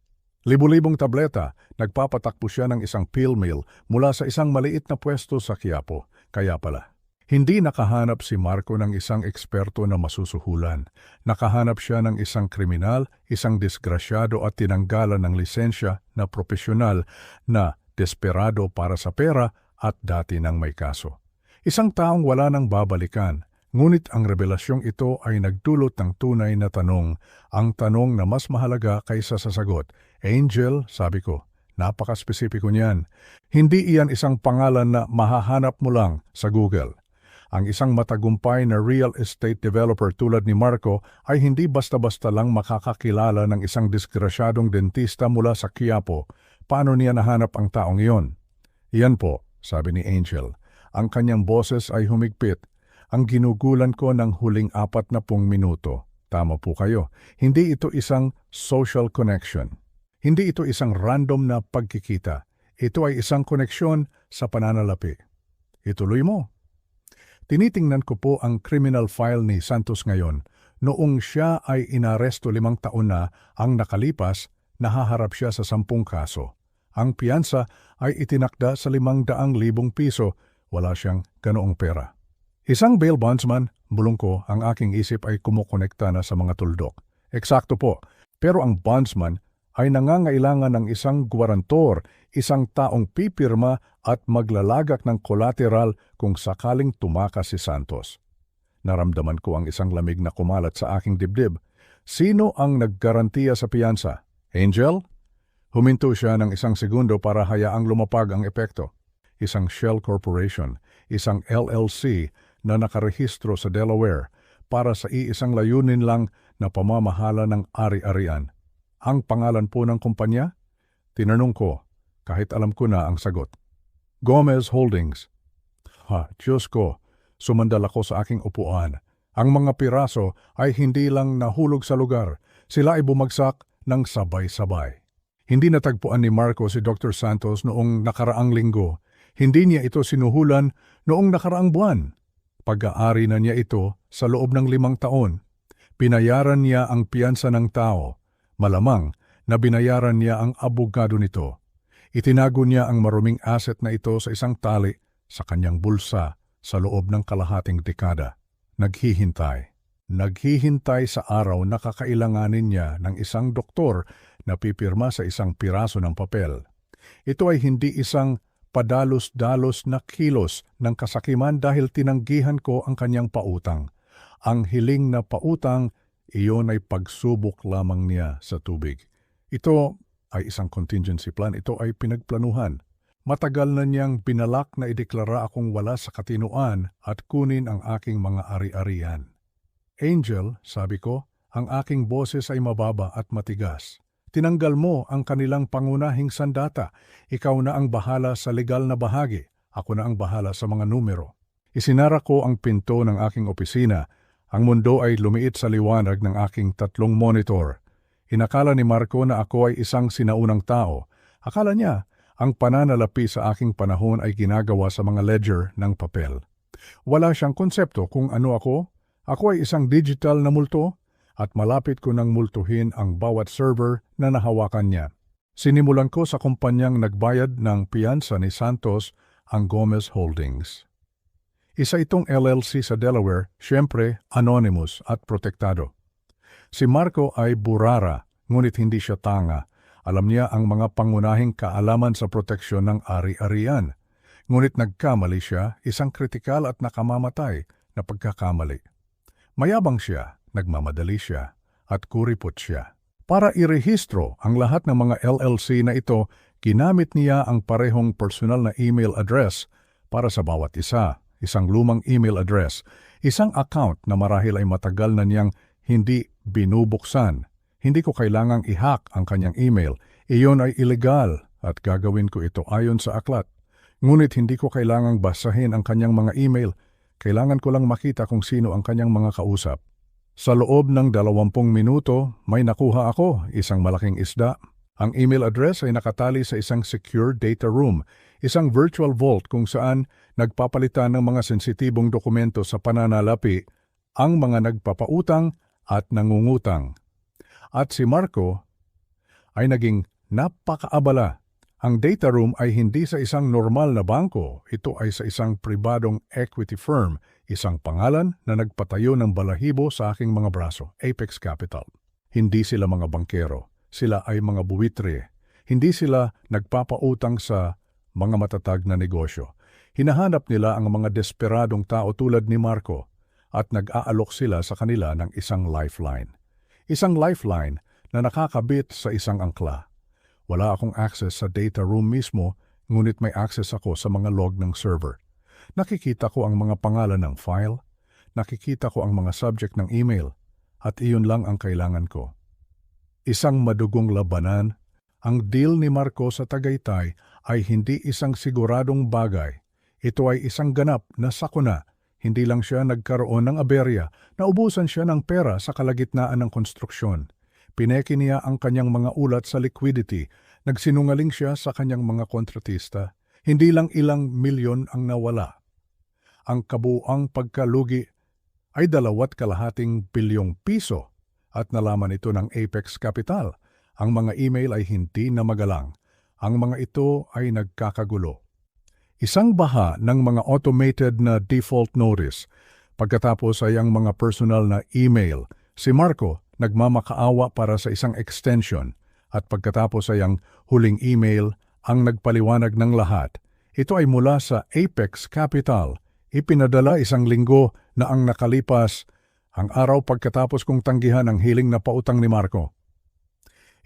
Libu-libong tableta, nagpapatakbo siya ng isang pill mill mula sa isang maliit na pwesto sa Quiapo. Kaya pala, hindi nakahanap si Marco ng isang eksperto na masusuhulan. Nakahanap siya ng isang kriminal, isang disgrasyado at tinanggalan ng lisensya na propesyonal na desperado para sa pera at dati nang may kaso. Isang taong wala nang babalikan. Ngunit ang revelasyong ito ay nagdulot ng tunay na tanong, ang tanong na mas mahalaga kaysa sa sagot. Angel, sabi ko, napaka-spesipiko niyan. Hindi iyan isang pangalan na mahahanap mo lang sa Google. Ang isang matagumpay na real estate developer tulad ni Marco ay hindi basta-basta lang makakakilala ng isang disgrasyadong dentista mula sa Quiapo. Paano niya nahanap ang taong iyon? Iyan po, sabi ni Angel. Ang kanyang boses ay humigpit. Ang ginugulan ko ng huling 40 minuto. Tama po kayo. Hindi ito isang social connection. Hindi ito isang random na pagkikita. Ito ay isang koneksyon sa pananalapi. Ituloy mo. Tinitingnan ko po ang criminal file ni Santos ngayon. Noong siya ay inaresto 5 taon na ang nakalipas, nahaharap siya sa 10 kaso. Ang piyansa ay itinakda sa 500,000 piso. Wala siyang ganoong pera. Isang bail bondsman, bulong ko, ang aking isip ay kumukonekta na sa mga tuldok. Eksakto po, pero ang bondsman ay nangangailangan ng isang guwarantor, isang taong pipirma at maglalagak ng collateral kung sakaling tumakas si Santos. Naramdaman ko ang isang lamig na kumalat sa aking dibdib. Sino ang naggarantiya sa piyansa? Angel? Huminto siya ng 1 segundo para hayaang lumapag ang epekto. Isang shell corporation, isang LLC na nakarehistro sa Delaware para sa iisang layunin lang na pamamahala ng ari-arian. Ang pangalan po ng kumpanya? Tinanong ko, kahit alam ko na ang sagot. Gomez Holdings. Diyos ko, sumandal ako sa aking upuan. Ang mga piraso ay hindi lang nahulog sa lugar, sila ay bumagsak ng sabay-sabay. Hindi natagpuan ni Marco si Dr. Santos noong nakaraang linggo. Hindi niya ito sinuhulan noong nakaraang buwan. Pag-aari na niya ito sa loob ng 5 taon. Binayaran niya ang piyansa ng tao. Malamang na binayaran niya ang abogado nito. Itinago niya ang maruming asset na ito sa isang tali sa kanyang bulsa sa loob ng kalahating dekada. Naghihintay. Naghihintay sa araw na kakailanganin niya ng isang doktor na pipirma sa isang piraso ng papel. Ito ay hindi isang padalos-dalos na kilos ng kasakiman dahil tinanggihan ko ang kanyang pautang. Ang hiling na pautang, iyon ay pagsubok lamang niya sa tubig. Ito ay isang contingency plan. Ito ay pinagplanuhan. Matagal na niyang binalak na ideklara akong wala sa katinuan at kunin ang aking mga ari-arian. Angel, sabi ko, ang aking boses ay mababa at matigas. Tinanggal mo ang kanilang pangunahing sandata. Ikaw na ang bahala sa legal na bahagi. Ako na ang bahala sa mga numero. Isinara ko ang pinto ng aking opisina. Ang mundo ay lumiit sa liwanag ng aking 3 monitor. Inakala ni Marco na ako ay isang sinaunang tao. Akala niya, ang pananalapi sa aking panahon ay ginagawa sa mga ledger ng papel. Wala siyang konsepto kung ano ako. Ako ay isang digital na multo at malapit ko nang multuhin ang bawat server na nahawakan niya. Sinimulan ko sa kumpanyang nagbayad ng piyansa ni Santos, ang Gomez Holdings. Isa itong LLC sa Delaware, siyempre anonymous at protektado. Si Marco ay burara, ngunit hindi siya tanga. Alam niya ang mga pangunahing kaalaman sa proteksyon ng ari-arian. Ngunit nagkamali siya, isang kritikal at nakamamatay na pagkakamali. Mayabang siya, nagmamadali siya, at kuripot siya. Para irehistro ang lahat ng mga LLC na ito, ginamit niya ang parehong personal na email address para sa bawat isa, isang lumang email address, isang account na marahil ay matagal na niyang hindi binubuksan. Hindi ko kailangang i-hack ang kanyang email. Iyon ay illegal at gagawin ko ito ayon sa aklat. Ngunit hindi ko kailangang basahin ang kanyang mga email. Kailangan ko lang makita kung sino ang kanyang mga kausap. Sa loob ng 20 minuto, may nakuha ako, isang malaking isda. Ang email address ay nakatali sa isang secure data room, isang virtual vault kung saan nagpapalitan ng mga sensitibong dokumento sa pananalapi ang mga nagpapautang at nangungutang. At si Marco ay naging napakaabala. Ang data room ay hindi sa isang normal na bangko. Ito ay sa isang pribadong equity firm, isang pangalan na nagpatayo ng balahibo sa aking mga braso, Apex Capital. Hindi sila mga bankero. Sila ay mga buwitre. Hindi sila nagpapautang sa mga matatag na negosyo. Hinahanap nila ang mga desperadong tao tulad ni Marco at nag-aalok sila sa kanila ng isang lifeline. Isang lifeline na nakakabit sa isang angkla. Wala akong access sa data room mismo, ngunit may access ako sa mga log ng server. Nakikita ko ang mga pangalan ng file, nakikita ko ang mga subject ng email, at iyon lang ang kailangan ko. Isang madugong labanan, ang deal ni Marco sa Tagaytay ay hindi isang siguradong bagay. Ito ay isang ganap na sakuna. Hindi lang siya nagkaroon ng aberya, naubusan siya ng pera sa kalagitnaan ng konstruksyon. Pineki niya ang kanyang mga ulat sa liquidity, nagsinungaling siya sa kanyang mga kontratista. Hindi lang ilang milyon ang nawala. Ang kabuuang pagkalugi ay 2.5 bilyong piso at nalaman ito ng Apex Capital. Ang mga email ay hindi na magalang. Ang mga ito ay nagkakagulo. Isang baha ng mga automated na default notice. Pagkatapos ay ang mga personal na email. Si Marco nagmamakaawa para sa isang extension at pagkatapos ay ang huling email ang nagpaliwanag ng lahat. Ito ay mula sa Apex Capital. Ipinadala 1 linggo na ang nakalipas, ang araw pagkatapos kong tanggihan ang hiling na pautang ni Marco.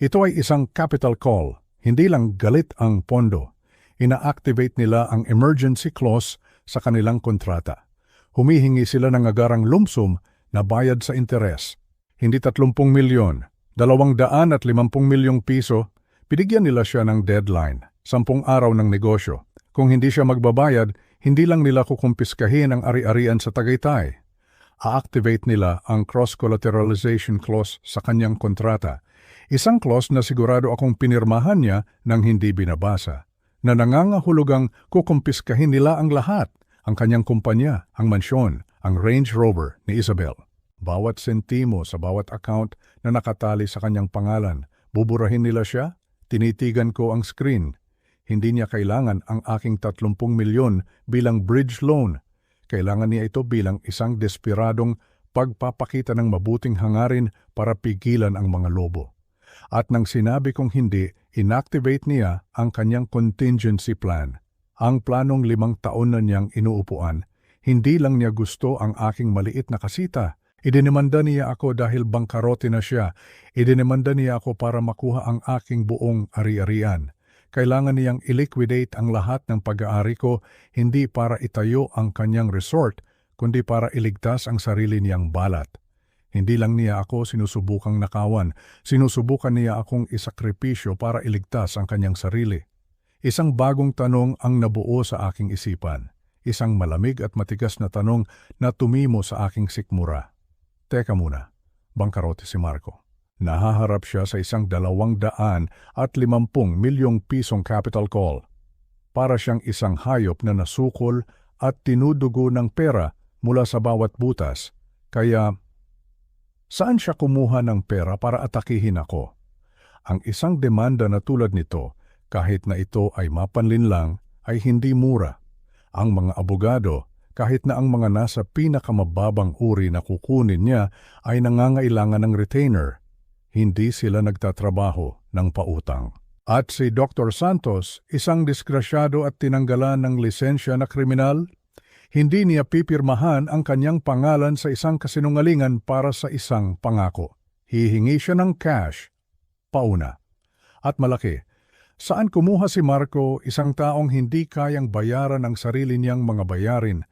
Ito ay isang capital call, hindi lang galit ang pondo. Ina-activate nila ang emergency clause sa kanilang kontrata. Humihingi sila ng agarang lumsum na bayad sa interes. Hindi 30 milyon, 250 milyong piso, binigyan nila siya ng deadline, 10 araw ng negosyo. Kung hindi siya magbabayad, hindi lang nila kukumpiskahin ang ari-arian sa Tagaytay. A-activate nila ang cross-collateralization clause sa kanyang kontrata. Isang clause na sigurado akong pinirmahan niya nang hindi binabasa, na nangangahulugang kukumpiskahin nila ang lahat, ang kanyang kumpanya, ang mansyon, ang Range Rover ni Isabel. Bawat sentimo sa bawat account na nakatali sa kanyang pangalan, buburahin nila siya, tinitigan ko ang screen. Hindi niya kailangan ang aking 30 milyon bilang bridge loan. Kailangan niya ito bilang isang desperadong pagpapakita ng mabuting hangarin para pigilan ang mga lobo. At nang sinabi kong hindi, inactivate niya ang kanyang contingency plan. Ang planong 5 taon na niyang inuupuan, hindi lang niya gusto ang aking maliit na kasita. Idinimanda niya ako dahil bangkarote na siya. Idinimanda niya ako para makuha ang aking buong ari-arian. Kailangan niyang i-liquidate ang lahat ng pag-aari ko, hindi para itayo ang kanyang resort, kundi para iligtas ang sarili niyang balat. Hindi lang niya ako sinusubukang nakawan, sinusubukan niya akong isakripisyo para iligtas ang kanyang sarili. Isang bagong tanong ang nabuo sa aking isipan. Isang malamig at matigas na tanong na tumimo sa aking sikmura. Teka muna, bangkarote si Marco. Nahaharap siya sa isang 250 milyong pisong capital call. Para siyang isang hayop na nasukol at tinudugo ng pera mula sa bawat butas. Kaya, saan siya kumuha ng pera para atakihin ako? Ang isang demanda na tulad nito, kahit na ito ay mapanlinlang, ay hindi mura. Ang mga abogado, kahit na ang mga nasa pinakamababang uri na kukunin niya ay nangangailangan ng retainer, hindi sila nagtatrabaho ng pautang. At si Dr. Santos, isang disgrasyado at tinanggalan ng lisensya na kriminal, hindi niya pipirmahan ang kanyang pangalan sa isang kasinungalingan para sa isang pangako. Hihingi siya ng cash, pauna. At malaki. Saan kumuha si Marco, isang taong hindi kayang bayaran ang sarili niyang mga bayarin,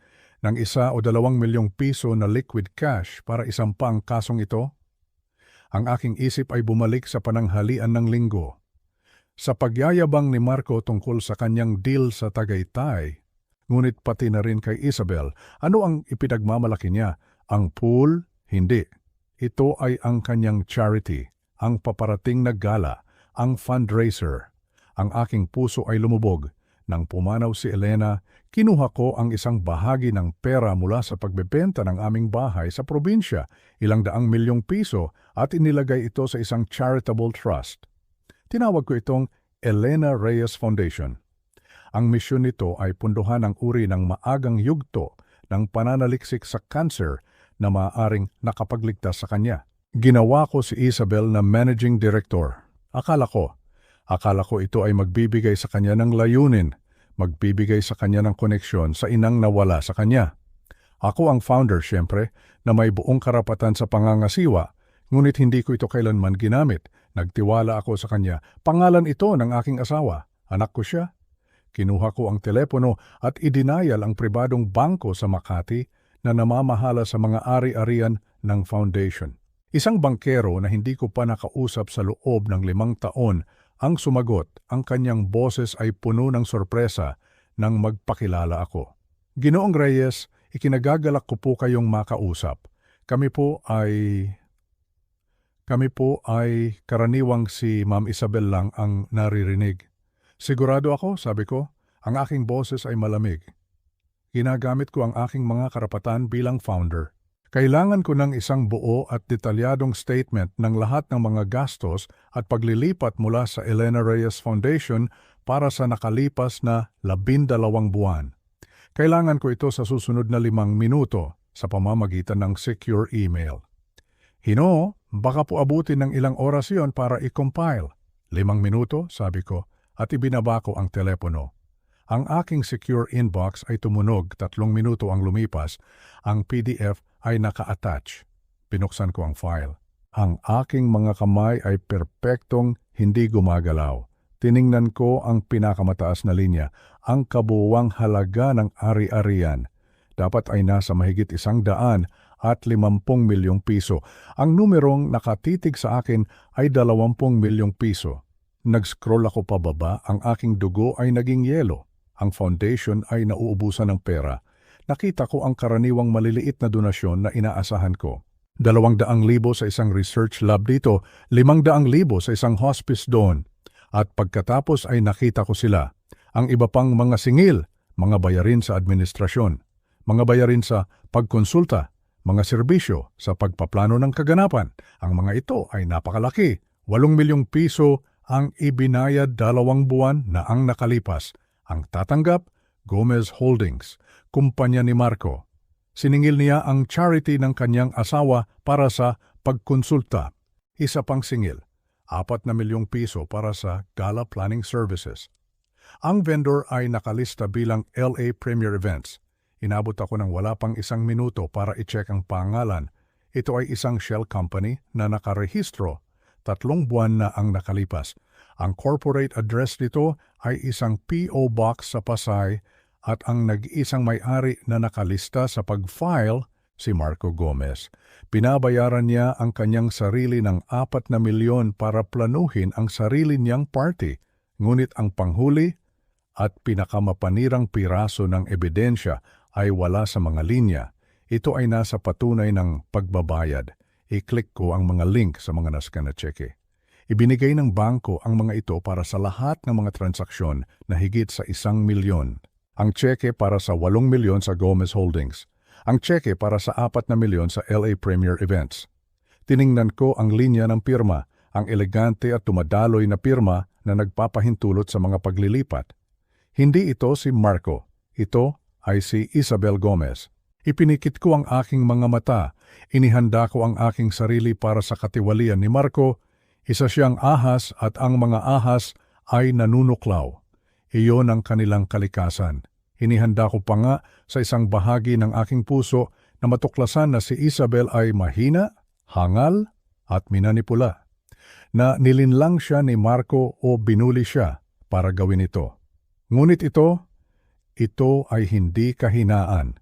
ng 1 o 2 milyong piso na liquid cash para isampa ang kasong ito? Ang aking isip ay bumalik sa pananghalian ng linggo. Sa pagyayabang ni Marco tungkol sa kanyang deal sa Tagaytay, ngunit pati na rin kay Isabel, ano ang ipinagmamalaki niya? Ang pool? Hindi. Ito ay ang kanyang charity, ang paparating na gala, ang fundraiser. Ang aking puso ay lumubog. Nang pumanaw si Elena, kinuha ko ang isang bahagi ng pera mula sa pagbebenta ng aming bahay sa probinsya, 200 milyong piso, at inilagay ito sa isang charitable trust. Tinawag ko itong Elena Reyes Foundation. Ang misyon nito ay punduhan ang uri ng maagang yugto ng pananaliksik sa cancer na maaaring nakapagligtas sa kanya. Ginawa ko si Isabel na managing director. Akala ko ito ay magbibigay sa kanya ng layunin, magbibigay sa kanya ng koneksyon sa inang nawala sa kanya. Ako ang founder, siyempre, na may buong karapatan sa pangangasiwa, ngunit hindi ko ito kailanman ginamit. Nagtiwala ako sa kanya. Pangalan ito ng aking asawa. Anak ko siya. Kinuha ko ang telepono at idinayal ang pribadong bangko sa Makati na namamahala sa mga ari-arian ng foundation. Isang bangkero na hindi ko pa nakausap sa loob ng 5 taon ang sumagot. Ang kanyang boses ay puno ng sorpresa nang magpakilala ako. Ginoong Reyes, ikinagagalak ko po kayong makausap. Kami po ay karaniwang si Ma'am Isabel lang ang naririnig. Sigurado ako, sabi ko, ang aking boses ay malamig. Ginagamit ko ang aking mga karapatan bilang founder. Kailangan ko ng isang buo at detalyadong statement ng lahat ng mga gastos at paglilipat mula sa Elena Reyes Foundation para sa nakalipas na 12 buwan. Kailangan ko ito sa susunod na 5 minuto sa pamamagitan ng secure email. Hino, baka po abutin ng ilang oras yon para i-compile. 5 minuto, sabi ko, at ibinaba ko ang telepono. Ang aking secure inbox ay tumunog, 3 minuto ang lumipas, ang PDF ay naka-attach. Binuksan ko ang file. Ang aking mga kamay ay perpektong hindi gumagalaw. Tiningnan ko ang pinakamataas na linya, ang kabuuang halaga ng ari-arian. Dapat ay nasa mahigit 150 milyong piso. Ang numerong nakatitig sa akin ay 20 milyong piso. Nag-scroll ako pababa, ang aking dugo ay naging yelo. Ang foundation ay nauubusan ng pera. Nakita ko ang karaniwang maliliit na donasyon na inaasahan ko. 200,000 sa isang research lab dito, 500,000 sa isang hospice doon. At pagkatapos ay nakita ko sila. Ang iba pang mga singil, mga bayarin sa administrasyon, mga bayarin sa pagkonsulta, mga serbisyo sa pagpaplano ng kaganapan. Ang mga ito ay napakalaki. 8 milyong piso ang ibinayad 2 buwan na ang nakalipas. Ang tatanggap, Gomez Holdings, kumpanya ni Marco. Siningil niya ang charity ng kanyang asawa para sa pagkonsulta. Isa pang singil, 4 na milyong piso para sa gala planning services. Ang vendor ay nakalista bilang LA Premier Events. Inabot ako ng wala pang 1 minuto para i-check ang pangalan. Ito ay isang shell company na nakarehistro. 3 buwan na ang nakalipas. Ang corporate address nito ay isang P.O. Box sa Pasay at ang nag-iisang may-ari na nakalista sa pag-file si Marco Gomez. Pinabayaran niya ang kanyang sarili ng 4 na milyon para planuhin ang sarili niyang party. Ngunit ang panghuli at pinakamapanirang piraso ng ebidensya ay wala sa mga linya. Ito ay nasa patunay ng pagbabayad. I-click ko ang mga link sa mga nascan na cheque. Ibinigay ng bangko ang mga ito para sa lahat ng mga transaksyon na higit sa 1 milyon. Ang cheque para sa 8 milyon sa Gomez Holdings. Ang cheque para sa 4 na milyon sa LA Premier Events. Tiningnan ko ang linya ng pirma, ang elegante at tumadaloy na pirma na nagpapahintulot sa mga paglilipat. Hindi ito si Marco. Ito ay si Isabel Gomez. Ipinikit ko ang aking mga mata. Inihanda ko ang aking sarili para sa katiwalian ni Marco. Isa siyang ahas at ang mga ahas ay nanunuklaw. Iyon ang kanilang kalikasan. Inihanda ko pa nga sa isang bahagi ng aking puso na matuklasan na si Isabel ay mahina, hangal at minanipula. Na nilinlang siya ni Marco o binuli siya para gawin ito. Ngunit ito ay hindi kahinaan.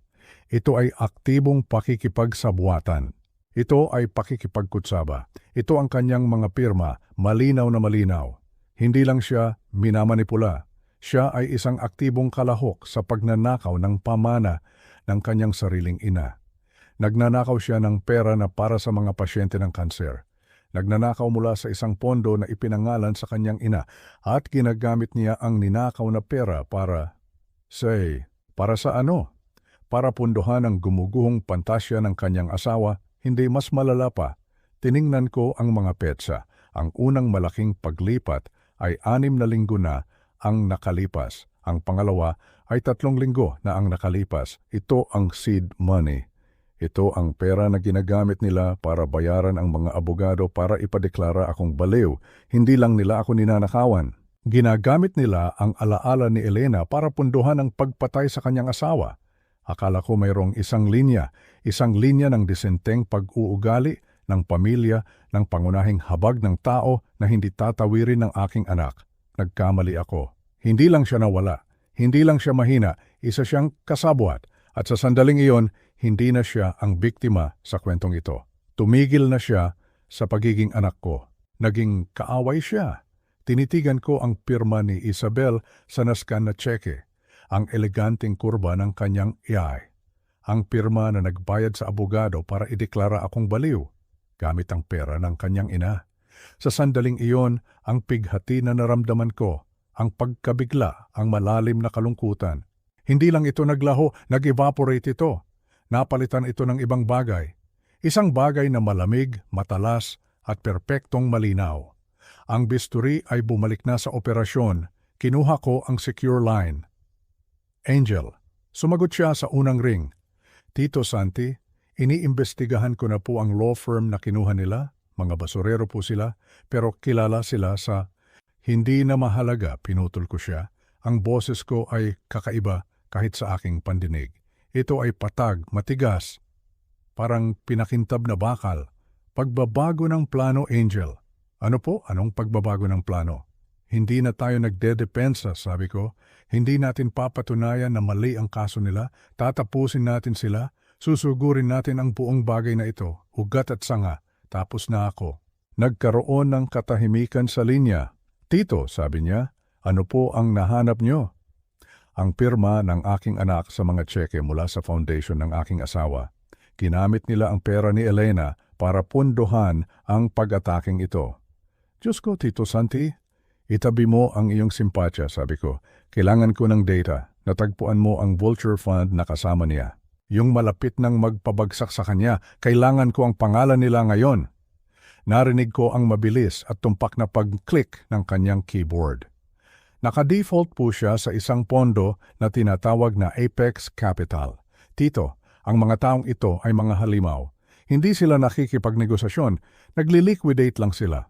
Ito ay aktibong pakikipagsabuatan. Ito ay pakikipagkutsaba. Ito ang kanyang mga pirma, malinaw na malinaw. Hindi lang siya minamanipula. Siya ay isang aktibong kalahok sa pagnanakaw ng pamana ng kanyang sariling ina. Nagnanakaw siya ng pera na para sa mga pasyente ng kanser. Nagnanakaw mula sa isang pondo na ipinangalan sa kanyang ina at ginagamit niya ang ninakaw na pera para sa ano? Para punduhan ang gumuguhong pantasya ng kanyang asawa, hindi mas malala pa. Tiningnan ko ang mga petsa. Ang unang malaking paglipat ay 6 na linggo na ang nakalipas. Ang pangalawa ay 3 linggo na ang nakalipas. Ito ang seed money. Ito ang pera na ginagamit nila para bayaran ang mga abogado para ipadeklara akong baliw. Hindi lang nila ako ninanakawan. Ginagamit nila ang alaala ni Elena para punduhan ang pagpatay sa kanyang asawa. Akala ko mayroong isang linya ng disenteng pag-uugali ng pamilya ng pangunahing habag ng tao na hindi tatawirin ng aking anak. Nagkamali ako. Hindi lang siya nawala. Hindi lang siya mahina. Isa siyang kasabwat. At sa sandaling iyon, hindi na siya ang biktima sa kwentong ito. Tumigil na siya sa pagiging anak ko. Naging kaaway siya. Tinitigan ko ang pirma ni Isabel sa nascan na cheque, ang eleganteng kurba ng kanyang iyay. Ang pirma na nagbayad sa abogado para ideklara akong baliw, gamit ang pera ng kanyang ina. Sa sandaling iyon, ang pighati na naramdaman ko, ang pagkabigla, ang malalim na kalungkutan. Hindi lang ito naglaho, nag-evaporate ito. Napalitan ito ng ibang bagay. Isang bagay na malamig, matalas, at perpektong malinaw. Ang bisturi ay bumalik na sa operasyon. Kinuha ko ang secure line. Angel, sumagot siya sa unang ring. Tito Santi, iniimbestigahan ko na po ang law firm na kinuha nila. Mga basurero po sila, pero kilala sila sa... Hindi na mahalaga, pinutol ko siya. Ang boses ko ay kakaiba kahit sa aking pandinig. Ito ay patag, matigas, parang pinakintab na bakal. Pagbabago ng plano, Angel. Ano po? Anong pagbabago ng plano? Hindi na tayo nagdedepensa, sabi ko. Hindi natin papatunayan na mali ang kaso nila. Tatapusin natin sila. Susugurin natin ang buong bagay na ito. Ugat at sanga. Tapos na ako. Nagkaroon ng katahimikan sa linya. Tito, sabi niya, ano po ang nahanap niyo? Ang pirma ng aking anak sa mga cheque mula sa foundation ng aking asawa. Ginamit nila ang pera ni Elena para punduhan ang pag-ataking ito. Diyos ko, Tito Santi, itabi mo ang iyong simpatya, sabi ko. Kailangan ko ng data. Natagpuan mo ang Vulture Fund na kasama niya. Yung malapit nang magpabagsak sa kanya, kailangan ko ang pangalan nila ngayon. Narinig ko ang mabilis at tumpak na pag-click ng kanyang keyboard. Naka-default po siya sa isang pondo na tinatawag na Apex Capital. Tito, Ang mga taong ito ay mga halimaw. Hindi sila nakikipagnegosasyon, nagli-liquidate lang sila.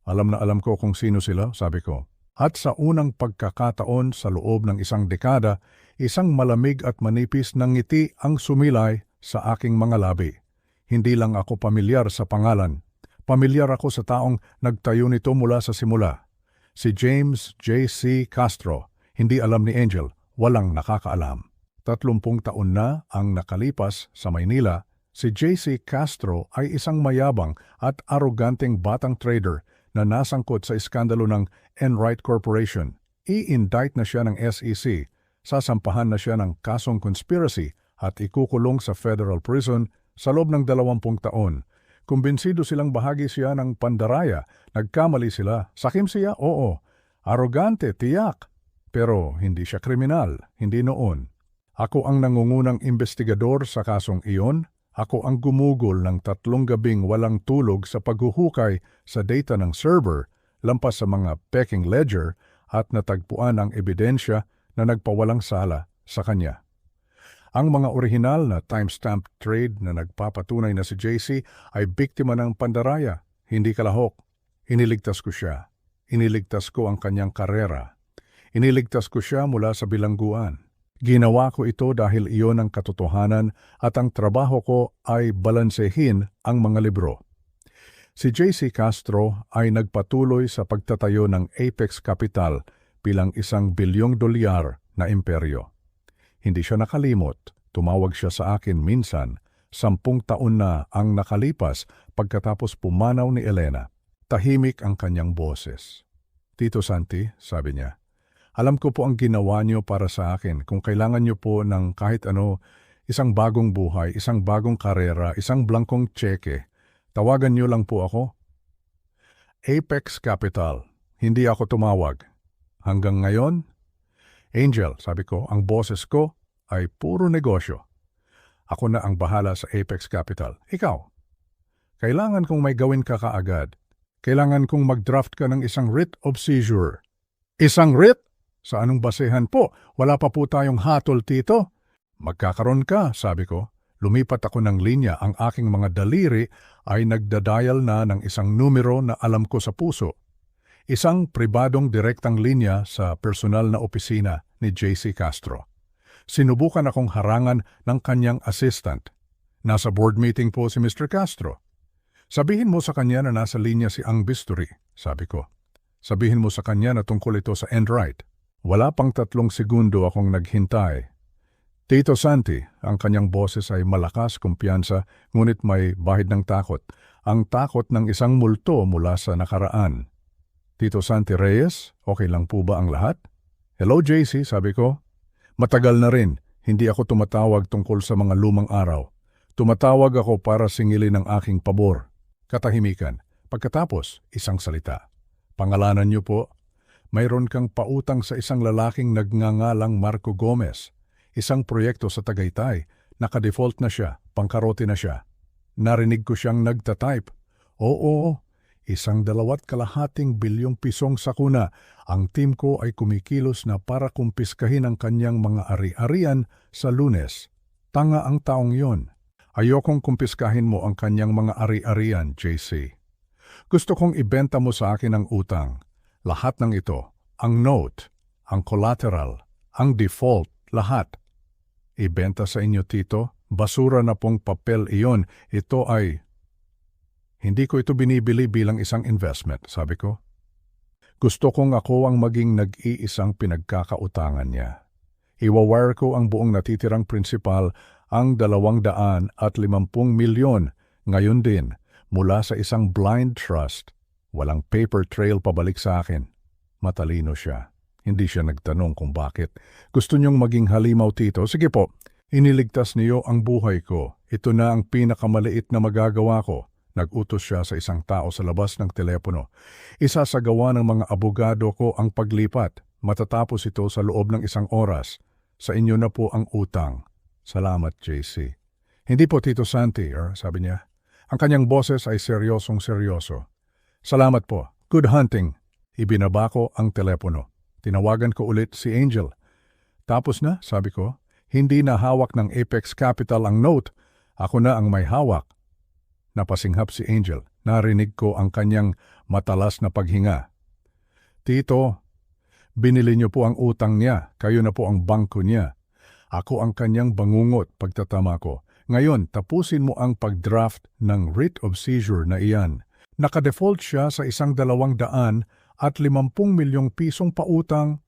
Alam na alam ko kung sino sila, sabi ko. At sa unang pagkakataon sa loob ng isang dekada, isang malamig at manipis na ngiti ang sumilay sa aking mga labi. Hindi lang ako pamilyar sa pangalan. Pamilyar ako sa taong nagtayo nito mula sa simula. Si James J.C. Castro. Hindi alam ni Angel, walang nakakaalam. 30 taon na ang nakalipas sa Maynila, si J.C. Castro ay isang mayabang at aroganteng batang trader na nasangkot sa iskandalo ng Enright Corporation. I-indict na siya ng SEC, sasampahan na siya ng kasong conspiracy at ikukulong sa federal prison sa loob ng 20 taon. Kumbinsido silang bahagi siya ng pandaraya. Nagkamali sila. Sakim siya? Oo. Arogante, tiyak. Pero hindi siya kriminal, hindi noon. Ako ang nangungunang investigador sa kasong iyon. Ako ang gumugol ng 3 gabing walang tulog sa paghuhukay sa data ng server, lampas sa mga pecking ledger at natagpuan ang ebidensya na nagpawalang sala sa kanya. Ang mga orihinal na timestamp trade na nagpapatunay na si JC ay biktima ng pandaraya, hindi kalahok. Iniligtas ko siya. Iniligtas ko ang kanyang karera. Iniligtas ko siya mula sa bilangguan. Ginawa ko ito dahil iyon ang katotohanan at ang trabaho ko ay balansehin ang mga libro. Si J.C. Castro ay nagpatuloy sa pagtatayo ng Apex Capital bilang $1 bilyong na imperyo. Hindi siya nakalimot. Tumawag siya sa akin minsan. 10 taon na ang nakalipas pagkatapos pumanaw ni Elena. Tahimik ang kanyang boses. Tito Santi, sabi niya, alam ko po ang ginawa niyo para sa akin. Kung kailangan niyo po ng kahit ano, isang bagong buhay, isang bagong karera, isang blankong tseke, tawagan niyo lang po ako. Apex Capital. Hindi ako tumawag. Hanggang ngayon, Angel, sabi ko, ang boses ko ay puro negosyo. Ako na ang bahala sa Apex Capital. Ikaw, kailangan kong may gawin ka kaagad. Kailangan kong mag-draft ka ng isang writ of seizure. Isang writ? Sa anong basehan po? Wala pa po tayong hatol, Tito. Magkakaroon ka, sabi ko. Lumipat ako ng linya. Ang aking mga daliri ay nagdadial na ng isang numero na alam ko sa puso. Isang pribadong direktang linya sa personal na opisina ni J.C. Castro. Sinubukan akong harangan ng kanyang assistant. Nasa board meeting po si Mr. Castro. Sabihin mo sa kanya na nasa linya si Ang Bisturi, sabi ko. Sabihin mo sa kanya na tungkol ito sa Enright. Wala pang 3 segundo akong naghintay. Tito Santi, ang kanyang boses ay malakas, kumpiyansa, ngunit may bahid ng takot. Ang takot ng isang multo mula sa nakaraan. Tito Santi Reyes, okay lang po ba ang lahat? Hello JC, sabi ko. Matagal na rin, hindi ako tumatawag tungkol sa mga lumang araw. Tumatawag ako para singilin ang aking pabor. Katahimikan. Pagkatapos, isang salita. Pangalanan niyo po. Mayroon kang pautang sa isang lalaking nagngangalang Marco Gomez. Isang proyekto sa Tagaytay. Nakadefault na siya, pangkarote na siya. Narinig ko siyang nagtatype. Oo, $1.2 bilyong sakuna. Ang team ko ay kumikilos na para kumpiskahin ang kanyang mga ari-arian sa Lunes. Tanga ang taong yon. Ayokong kumpiskahin mo ang kanyang mga ari-arian, JC. Gusto kong ibenta mo sa akin ang utang. Lahat ng ito, ang note, ang collateral, ang default, lahat. Ibenta sa inyo, Tito. Basura na pong papel iyon. Ito ay... Hindi ko ito binibili bilang isang investment, sabi ko. Gusto kong ako ang maging nag-iisang pinagkakautangan niya. Iwawire ko ang buong natitirang prinsipal, ang 250 milyon, ngayon din, mula sa isang blind trust. Walang paper trail pabalik sa akin. Matalino siya. Hindi siya nagtanong kung bakit. Gusto niyong maging halimaw, Tito? Sige po, iniligtas niyo ang buhay ko. Ito na ang pinakamaliit na magagawa ko. Nag-utos siya sa isang tao sa labas ng telepono. Isasagawa ng mga abogado ko ang paglipat. Matatapos ito sa loob ng 1 oras. Sa inyo na po ang utang. Salamat, JC. Hindi po, Tito Santi, sabi niya. Ang kanyang boses ay seryosong-seryoso. Salamat po. Good hunting. Ibinaba ko ang telepono. Tinawagan ko ulit si Angel. Tapos na, sabi ko. Hindi na hawak ng Apex Capital ang note. Ako na ang may hawak. Napasinghap si Angel. Narinig ko ang kanyang matalas na paghinga. Tito, binili niyo po ang utang niya. Kayo na po ang bangko niya. Ako ang kanyang bangungot pagtatama ko. Ngayon, tapusin mo ang pag-draft ng writ of seizure na iyan. Nakadefault siya sa 1,250 milyong pisong pautang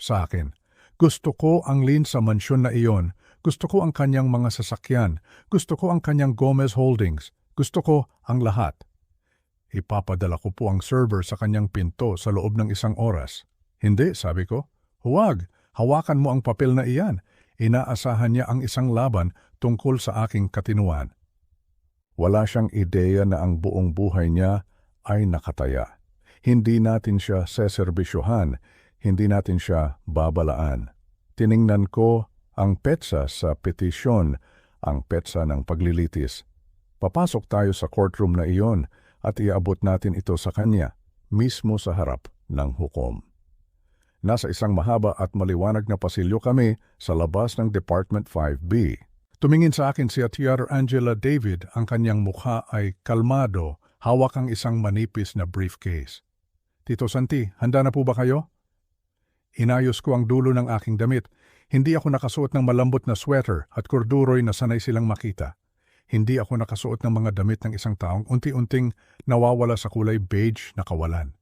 sa akin. Gusto ko ang lien sa mansyon na iyon. Gusto ko ang kanyang mga sasakyan. Gusto ko ang kanyang Gomez Holdings. Gusto ko ang lahat. Ipapadala ko po ang server sa kanyang pinto sa loob ng 1 oras. Hindi, sabi ko. Huwag, hawakan mo ang papel na iyan. Inaasahan niya ang isang laban tungkol sa aking katinuan. Wala siyang ideya na ang buong buhay niya ay nakataya. Hindi natin siya seserbisyohan, hindi natin siya babalaan. Tiningnan ko ang petsa sa petisyon, ang petsa ng paglilitis. Papasok tayo sa courtroom na iyon at iabot natin ito sa kanya, mismo sa harap ng hukom. Nasa isang mahaba at maliwanag na pasilyo kami sa labas ng Department 5B. Tumingin sa akin si Atiar Angela David, ang kanyang mukha ay kalmado, hawak ang isang manipis na briefcase. Tito Santi, handa na po ba kayo? Inayos ko ang dulo ng aking damit. Hindi ako nakasuot ng malambot na sweater at korduroy na sanay silang makita. Hindi ako nakasuot ng mga damit ng isang taong unti-unting nawawala sa kulay beige na kawalan.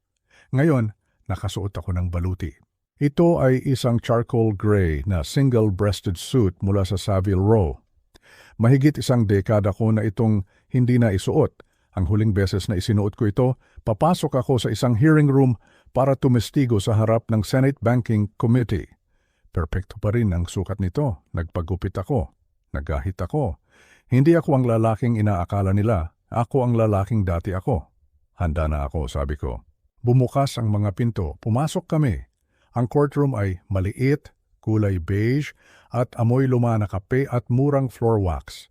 Ngayon, nakasuot ako ng baluti. Ito ay isang charcoal gray na single-breasted suit mula sa Savile Row. Mahigit 1 dekada ko na itong hindi na isuot. Ang huling beses na isinuot ko ito, papasok ako sa isang hearing room para tumestigo sa harap ng Senate Banking Committee. Perpekto pa rin ang sukat nito. Nagpagupit ako. Nagahit ako. Hindi ako ang lalaking inaakala nila. Ako ang lalaking dati ako. Handa na ako, sabi ko. Bumukas ang mga pinto. Pumasok kami. Ang courtroom ay maliit, kulay beige, at amoy luma na kape at murang floor wax.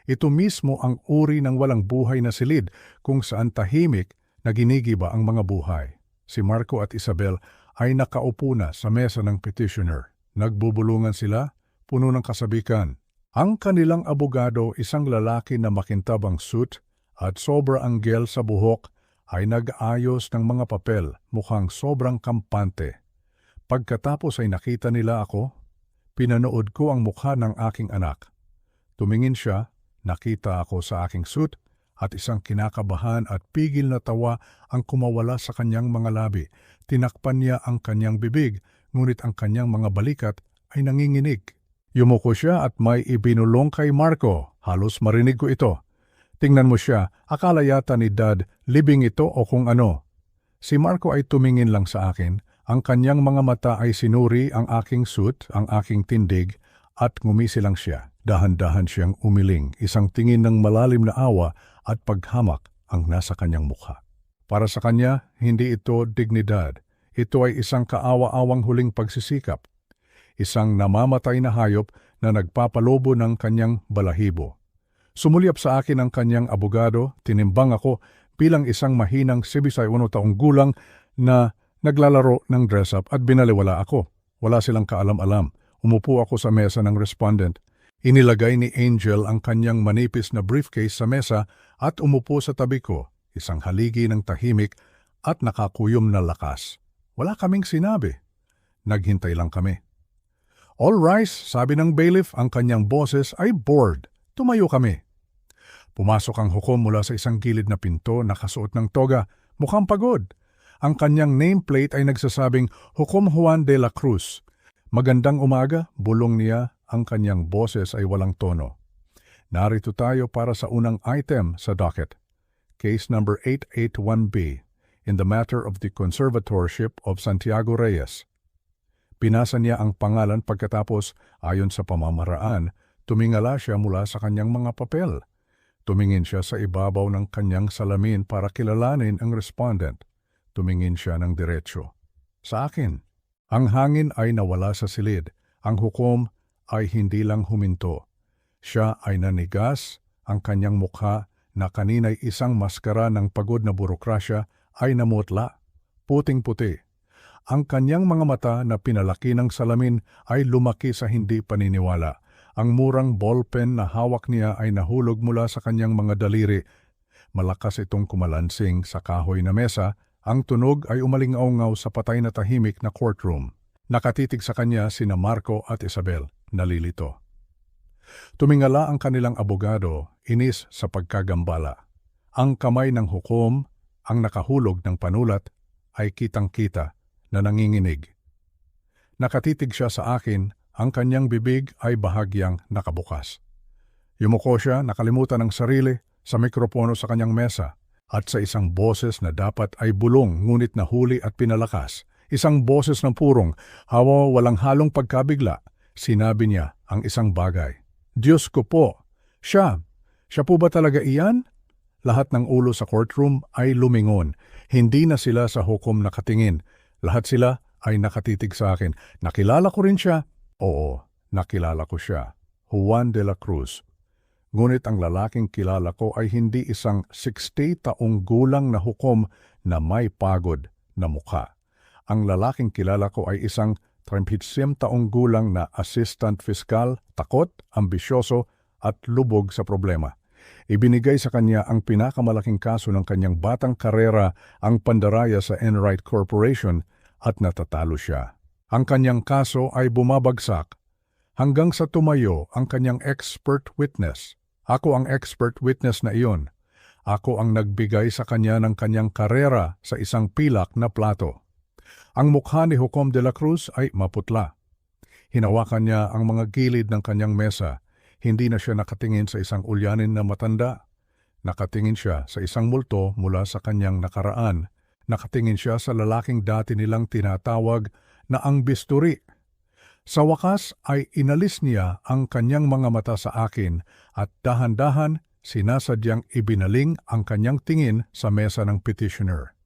Ito mismo ang uri ng walang buhay na silid kung saan tahimik na ginigiba ang mga buhay. Si Marco at Isabel ay nakaupo na sa mesa ng petitioner. Nagbubulungan sila, puno ng kasabikan. Ang kanilang abogado, isang lalaki na makintab ang suit at sobra ang gel sa buhok, ay nag-ayos ng mga papel, mukhang sobrang kampante. Pagkatapos ay nakita nila ako, pinanood ko ang mukha ng aking anak. Tumingin siya, nakita ako sa aking suit at isang kinakabahan at pigil na tawa ang kumawala sa kanyang mga labi. Tinakpan niya ang kanyang bibig, ngunit ang kanyang mga balikat ay nanginginig. Yumuko siya at may ibinulong kay Marco. Halos marinig ko ito. Tingnan mo siya, akala yata ni Dad libing ito o kung ano. Si Marco ay tumingin lang sa akin. Ang kanyang mga mata ay sinuri ang aking suit, ang aking tindig, at ngumisi lang siya. Dahan-dahan siyang umiling, isang tingin ng malalim na awa at paghamak ang nasa kanyang mukha. Para sa kanya, hindi ito dignidad. Ito ay isang kaawa-awang huling pagsisikap. Isang namamatay na hayop na nagpapalobo ng kanyang balahibo. Sumulyap sa akin ang kanyang abogado, tinimbang ako bilang isang mahinang 61 taong gulang na naglalaro ng dress-up at binaliwala ako. Wala silang kaalam-alam. Umupo ako sa mesa ng respondent. Inilagay ni Angel ang kanyang manipis na briefcase sa mesa at umupo sa tabi ko, isang haligi ng tahimik at nakakuyom na lakas. Wala kaming sinabi. Naghintay lang kami. All rise, sabi ng bailiff, ang kanyang boses ay bored. Tumayo kami. Pumasok ang hukom mula sa isang gilid na pinto, nakasuot ng toga, mukhang pagod. Ang kanyang nameplate ay nagsasabing Hukom Juan de la Cruz. Magandang umaga, bulong niya, ang kanyang boses ay walang tono. Narito tayo para sa unang item sa docket. Case number 881B in the matter of the conservatorship of Santiago Reyes. Pinasa niya ang pangalan pagkatapos, ayon sa pamamaraan, tumingala siya mula sa kanyang mga papel. Tumingin siya sa ibabaw ng kanyang salamin para kilalanin ang respondent. Tumingin siya ng diretsyo. Sa akin. Ang hangin ay nawala sa silid. Ang hukom ay hindi lang huminto. Siya ay nanigas, ang kanyang mukha na kanina'y isang maskara ng pagod na burokrasya ay namutla. Puting-puti. Ang kanyang mga mata na pinalaki ng salamin ay lumaki sa hindi paniniwala. Ang murang ballpen na hawak niya ay nahulog mula sa kanyang mga daliri. Malakas itong kumalansing sa kahoy na mesa. Ang tunog ay umalingaw-ngaw sa patay na tahimik na courtroom. Nakatitig sa kanya sina Marco at Isabel, nalilito. Tumingala ang kanilang abogado, inis sa pagkagambala. Ang kamay ng hukom, ang nakahulog ng panulat, ay kitang-kita na nanginginig. Nakatitig siya sa akin, ang kanyang bibig ay bahagyang nakabukas. Yumuko siya, nakalimutan ng sarili, sa mikropono sa kanyang mesa, at sa isang boses na dapat ay bulong ngunit nahuli at pinalakas. Isang boses ng purong, walang halong pagkabigla, sinabi niya ang isang bagay. Diyos ko po, siya po ba talaga iyan? Lahat ng ulo sa courtroom ay lumingon. Hindi na sila sa hukom nakatingin. Lahat sila ay nakatitig sa akin. Nakilala ko rin siya? Oo, nakilala ko siya. Juan de la Cruz. Ngunit ang lalaking kilala ko ay hindi isang 60 taong gulang na hukom na may pagod na mukha. Ang lalaking kilala ko ay isang 30 taong gulang na assistant fiscal, takot, ambisyoso at lubog sa problema. Ibinigay sa kanya ang pinakamalaking kaso ng kanyang batang karera, ang pandaraya sa Enright Corporation, at natatalo siya. Ang kanyang kaso ay bumabagsak hanggang sa tumayo ang kanyang expert witness. Ako ang expert witness na iyon. Ako ang nagbigay sa kanya ng kanyang karera sa isang pilak na plato. Ang mukha ni Hukom de la Cruz ay maputla. Hinawakan niya ang mga gilid ng kanyang mesa. Hindi na siya nakatingin sa isang ulyanin na matanda. Nakatingin siya sa isang multo mula sa kanyang nakaraan. Nakatingin siya sa lalaking dati nilang tinatawag na ang bisturi. Sa wakas ay inalis niya ang kanyang mga mata sa akin at dahan-dahan sinasadyang ibinaling ang kanyang tingin sa mesa ng petitioner.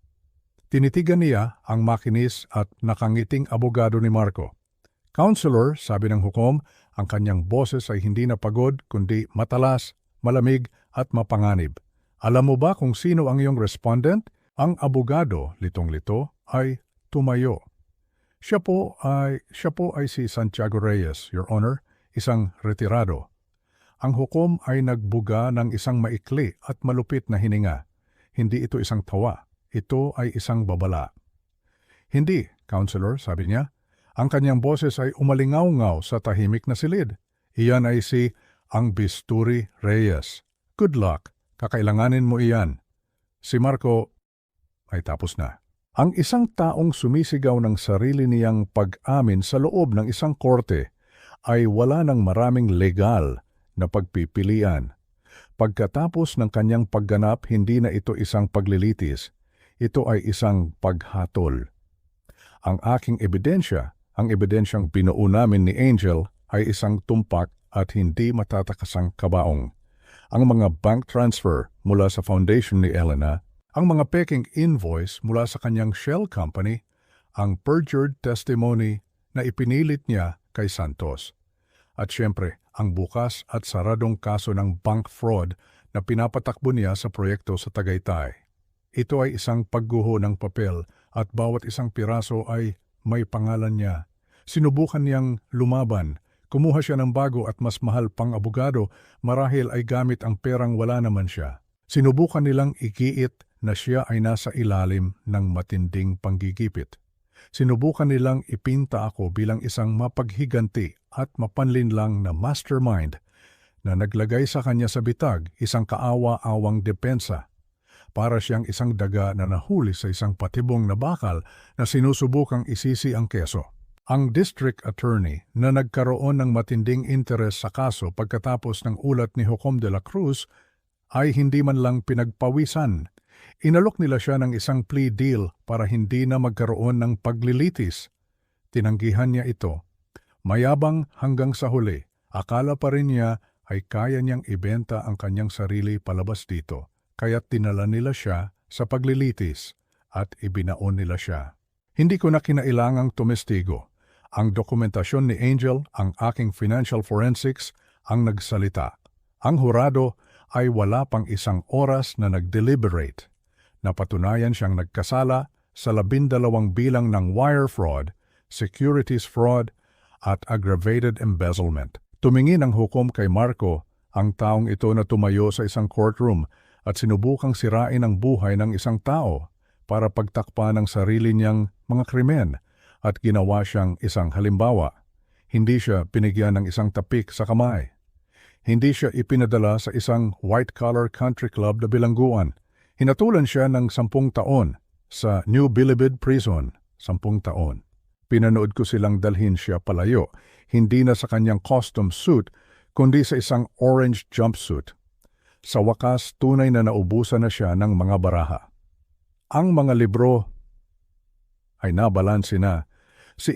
Tinitigan niya ang makinis at nakangiting abogado ni Marco. Counselor, sabi ng hukom, ang kanyang boses ay hindi na pagod kundi matalas, malamig at mapanganib. Alam mo ba kung sino ang iyong respondent? Ang abogado, litong-lito, ay tumayo. Siya po ay si Santiago Reyes, Your Honor, isang retirado. Ang hukom ay nagbuga ng isang maikli at malupit na hininga. Hindi ito isang tawa, ito ay isang babala. Hindi, Counselor, sabi niya. Ang kanyang boses ay umalingaw-ngaw sa tahimik na silid. Iyan ay si ang Bisturi Reyes. Good luck, kakailanganin mo iyan. Si Marco ay tapos na. Ang isang taong sumisigaw ng sarili niyang pag-amin sa loob ng isang korte ay wala ng maraming legal na pagpipilian. Pagkatapos ng kanyang pagganap, hindi na ito isang paglilitis. Ito ay isang paghatol. Ang aking ebidensya, ang ebidensyang binuo namin ni Angel, ay isang tumpak at hindi matatakasang kabaong. Ang mga bank transfer mula sa foundation ni Elena, ang mga peking invoice mula sa kanyang shell company, ang perjured testimony na ipinilit niya kay Santos. At siyempre, ang bukas at saradong kaso ng bank fraud na pinapatakbo niya sa proyekto sa Tagaytay. Ito ay isang pagguho ng papel at bawat isang piraso ay may pangalan niya. Sinubukan niyang lumaban. Kumuha siya ng bago at mas mahal pang abogado marahil ay gamit ang perang wala naman siya. Sinubukan nilang igiit na siya ay nasa ilalim ng matinding panggigipit. Sinubukan nilang ipinta ako bilang isang mapaghiganti at mapanlinlang na mastermind na naglagay sa kanya sa bitag isang kaawa-awang depensa. Para siyang isang daga na nahuli sa isang patibong na bakal na sinusubukang isisi ang keso. Ang district attorney na nagkaroon ng matinding interes sa kaso pagkatapos ng ulat ni Hukom de la Cruz ay hindi man lang pinagpawisan. Inalok nila siya ng isang plea deal para hindi na magkaroon ng paglilitis. Tinanggihan niya ito. Mayabang hanggang sa huli, akala pa rin niya ay kaya niyang ibenta ang kanyang sarili palabas dito, kaya't dinala nila siya sa paglilitis at ibinaon nila siya. Hindi ko na kinailangang tumestigo. Ang dokumentasyon ni Angel, ang aking financial forensics, ang nagsalita. Ang hurado ay wala pang isang oras na nag-deliberate. Napatunayan siyang nagkasala sa 12 bilang ng wire fraud, securities fraud, at aggravated embezzlement. Tumingin ang hukom kay Marco, ang taong ito na tumayo sa isang courtroom at sinubukang sirain ang buhay ng isang tao para pagtakpan ng sarili niyang mga krimen at ginawa siyang isang halimbawa. Hindi siya binigyan ng isang tapik sa kamay. Hindi siya ipinadala sa isang white-collar country club na bilangguan. Hinatulan siya ng 10 taon sa New Bilibid Prison, 10 taon. Pinanood ko silang dalhin siya palayo, hindi na sa kanyang costume suit, kundi sa isang orange jumpsuit. Sa wakas, tunay na naubusan na siya ng mga baraha. Ang mga libro ay nabalansi na. Si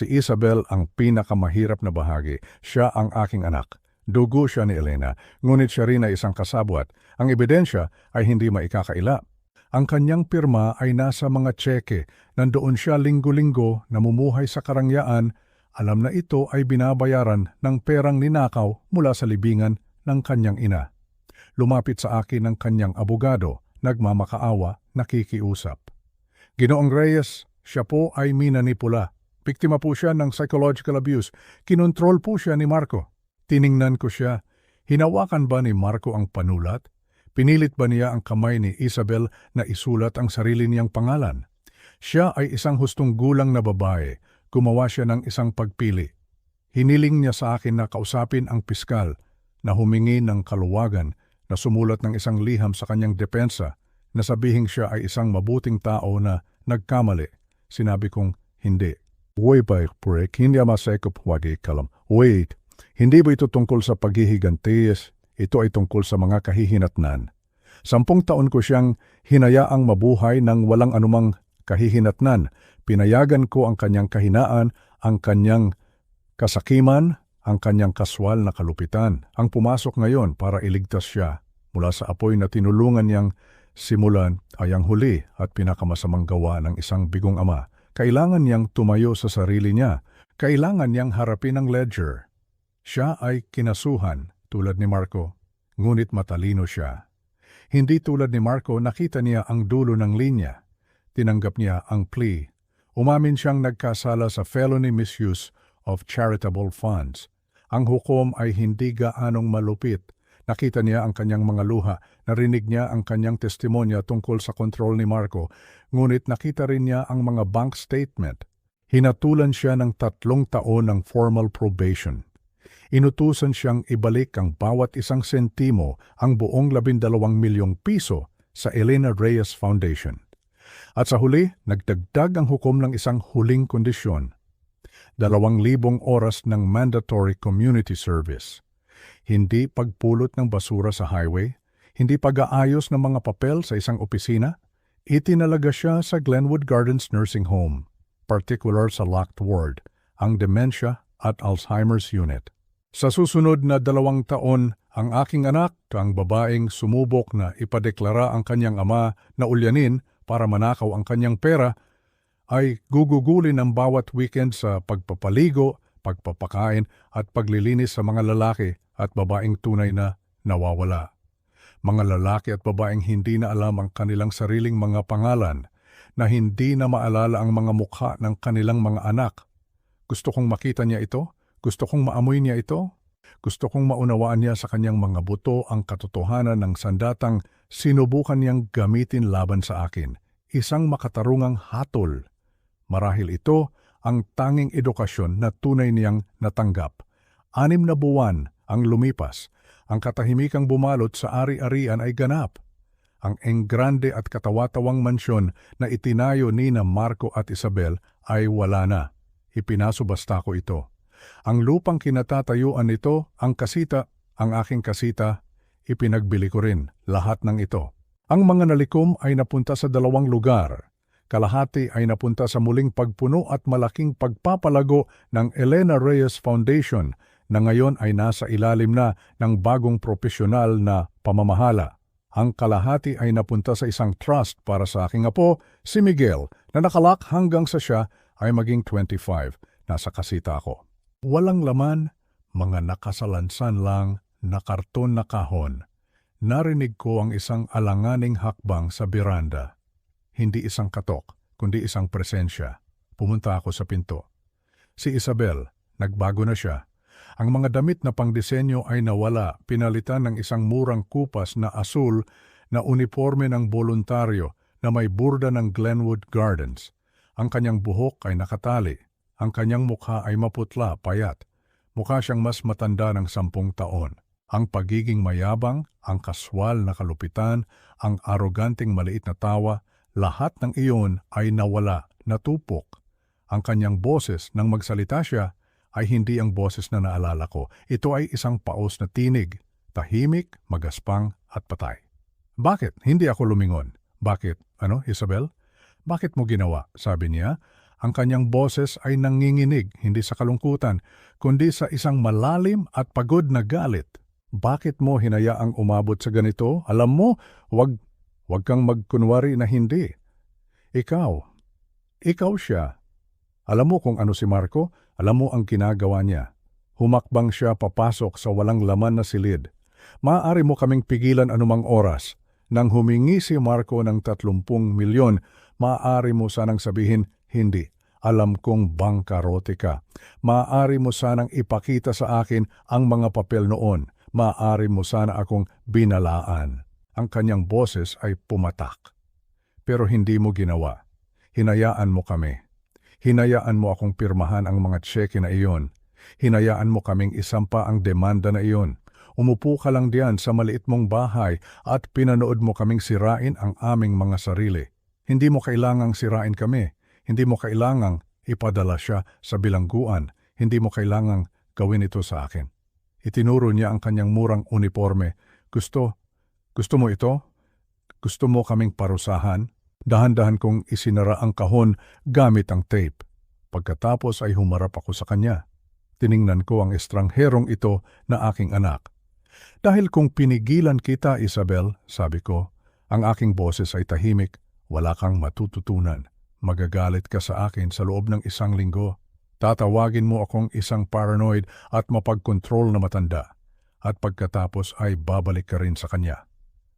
Isabel ang pinakamahirap na bahagi. Siya ang aking anak. Dugo siya ni Elena, ngunit siya rin ay isang kasabwat. Ang ebidensya ay hindi maikakaila. Ang kanyang pirma ay nasa mga tseke. Nandoon siya linggo-linggo, namumuhay sa karangyaan. Alam na ito ay binabayaran ng perang ninakaw mula sa libingan ng kanyang ina. Lumapit sa akin ng kanyang abogado, nagmamakaawa, nakikiusap. Ginoong Reyes, siya po ay minanipula. Biktima po siya ng psychological abuse. Kinontrol po siya ni Marco. Tiningnan ko siya. Hinawakan ba ni Marco ang panulat? Pinilit ba niya ang kamay ni Isabel na isulat ang sarili niyang pangalan? Siya ay isang hustong gulang na babae. Gumawa siya ng isang pagpili. Hiniling niya sa akin na kausapin ang piskal na humingi ng kaluwagan na sumulat ng isang liham sa kanyang depensa na sabihing siya ay isang mabuting tao na nagkamali. Sinabi kong hindi. Wait, hindi masekop wagi kalam. Wait, hindi ba ito tungkol sa paghihigantis? Ito ay tungkol sa mga kahihinatnan. 10 taon ko siyang hinayaang mabuhay ng walang anumang kahihinatnan. Pinayagan ko ang kanyang kahinaan, ang kanyang kasakiman, ang kanyang kaswal na kalupitan. Ang pumasok ngayon para iligtas siya mula sa apoy na tinulungan niyang simulan ay ang huli at pinakamasamang gawa ng isang bigong ama. Kailangan niyang tumayo sa sarili niya. Kailangan niyang harapin ang ledger. Siya ay kinasuhan tulad ni Marco, ngunit matalino siya. Hindi tulad ni Marco, nakita niya ang dulo ng linya. Tinanggap niya ang plea. Umamin siyang nagkasala sa felony misuse of charitable funds. Ang hukom ay hindi gaanong malupit. Nakita niya ang kanyang mga luha, narinig niya ang kanyang testimonya tungkol sa kontrol ni Marco, ngunit nakita rin niya ang mga bank statement. Hinatulan siya ng 3 taon ng formal probation. Inutusan siyang ibalik ang bawat isang sentimo, ang buong 12 milyong piso sa Elena Reyes Foundation. At sa huli, nagdagdag ang hukom ng isang huling kondisyon. 2,000 oras ng mandatory community service. Hindi pagpulot ng basura sa highway, hindi pag-aayos ng mga papel sa isang opisina. Itinalaga siya sa Glenwood Gardens Nursing Home, particular sa locked ward, ang dementia at Alzheimer's unit. Sa susunod na 2 taon, ang aking anak, ang babaeng sumubok na ipadeklara ang kanyang ama na ulyanin para manakaw ang kanyang pera, ay gugugulin ang bawat weekend sa pagpapaligo, pagpapakain at paglilinis sa mga lalaki at babaeng tunay na nawawala. Mga lalaki at babaeng hindi na alam ang kanilang sariling mga pangalan, na hindi na maalala ang mga mukha ng kanilang mga anak. Gusto kong makita niya ito. Gusto kong maamoy niya ito. Gusto kong maunawaan niya sa kanyang mga buto ang katotohanan ng sandatang sinubukan niyang gamitin laban sa akin. Isang makatarungang hatol. Marahil ito ang tanging edukasyon na tunay niyang natanggap. 6 na buwan ang lumipas. Ang katahimikang bumalot sa ari-arian ay ganap. Ang enggrande at katawatawang mansyon na itinayo ni na Marco at Isabel ay wala na. Ipinasubasta ko ito. Ang lupang kinatatayuan nito, ang kasita, ang aking kasita, ipinagbili ko rin lahat ng ito. Ang mga nalikom ay napunta sa 2 lugar. Kalahati ay napunta sa muling pagpuno at malaking pagpapalago ng Elena Reyes Foundation na ngayon ay nasa ilalim na ng bagong profesional na pamamahala. Ang kalahati ay napunta sa isang trust para sa aking apo, si Miguel, na nakalak hanggang sa siya ay maging 25. Nasa kasita ako. Walang laman, mga nakasalansan lang na karton na kahon. Narinig ko ang isang alanganing hakbang sa beranda. hindi isang katok, kundi isang presensya. Pumunta ako sa pinto. Si Isabel, nagbago na siya. Ang mga damit na pangdisenyo ay nawala, pinalitan ng isang murang kupas na asul na uniforme ng boluntaryo na may burda ng Glenwood Gardens. Ang kanyang buhok ay nakatali. Ang kanyang mukha ay maputla, payat. Mukha siyang mas matanda ng 10 taon. Ang pagiging mayabang, ang kaswal na kalupitan, ang aroganting maliit na tawa, lahat ng iyon ay nawala, natupok. Ang kanyang boses nang magsalita siya ay hindi ang boses na naalala ko. Ito ay isang paos na tinig, tahimik, magaspang at patay. Bakit? Hindi ako lumingon. Bakit? Ano, Isabel? Bakit mo ginawa? Sabi niya. Ang kanyang boses ay nanginginig, hindi sa kalungkutan, kundi sa isang malalim at pagod na galit. Bakit mo hinayaang umabot sa ganito? Alam mo, wag kang magkunwari na hindi. Ikaw siya. Alam mo kung ano si Marco? Alam mo ang ginagawa niya. Humakbang siya papasok sa walang laman na silid. Maaari mo kaming pigilan anumang oras. Nang humingi si Marco ng 30 milyon, maaari mo sanang sabihin, hindi. Alam kong bangkarote ka. Maaari mo sanang ipakita sa akin ang mga papel noon. Maaari mo sana akong binalaan. Ang kanyang boses ay pumatak. Pero hindi mo ginawa. Hinayaan mo kami. Hinayaan mo akong pirmahan ang mga tseke na iyon. Hinayaan mo kaming isampa ang demanda na iyon. Umupo ka lang diyan sa maliit mong bahay at pinanood mo kaming sirain ang aming mga sarili. Hindi mo kailangang sirain kami. Hindi mo kailangang ipadala siya sa bilangguan. Hindi mo kailangang gawin ito sa akin. Itinuro niya ang kanyang murang uniforme. Gusto mo ito? Gusto mo kaming parusahan? Dahan-dahan kong isinara ang kahon gamit ang tape. Pagkatapos ay humarap ako sa kanya. Tiningnan ko ang estrangherong ito na aking anak. Dahil kung pinigilan kita, Isabel, sabi ko, ang aking boses ay tahimik, wala kang matututunan. Magagalit ka sa akin sa loob ng 1 linggo. Tatawagin mo akong isang paranoid at mapagkontrol na matanda. At pagkatapos ay babalik ka rin sa kanya.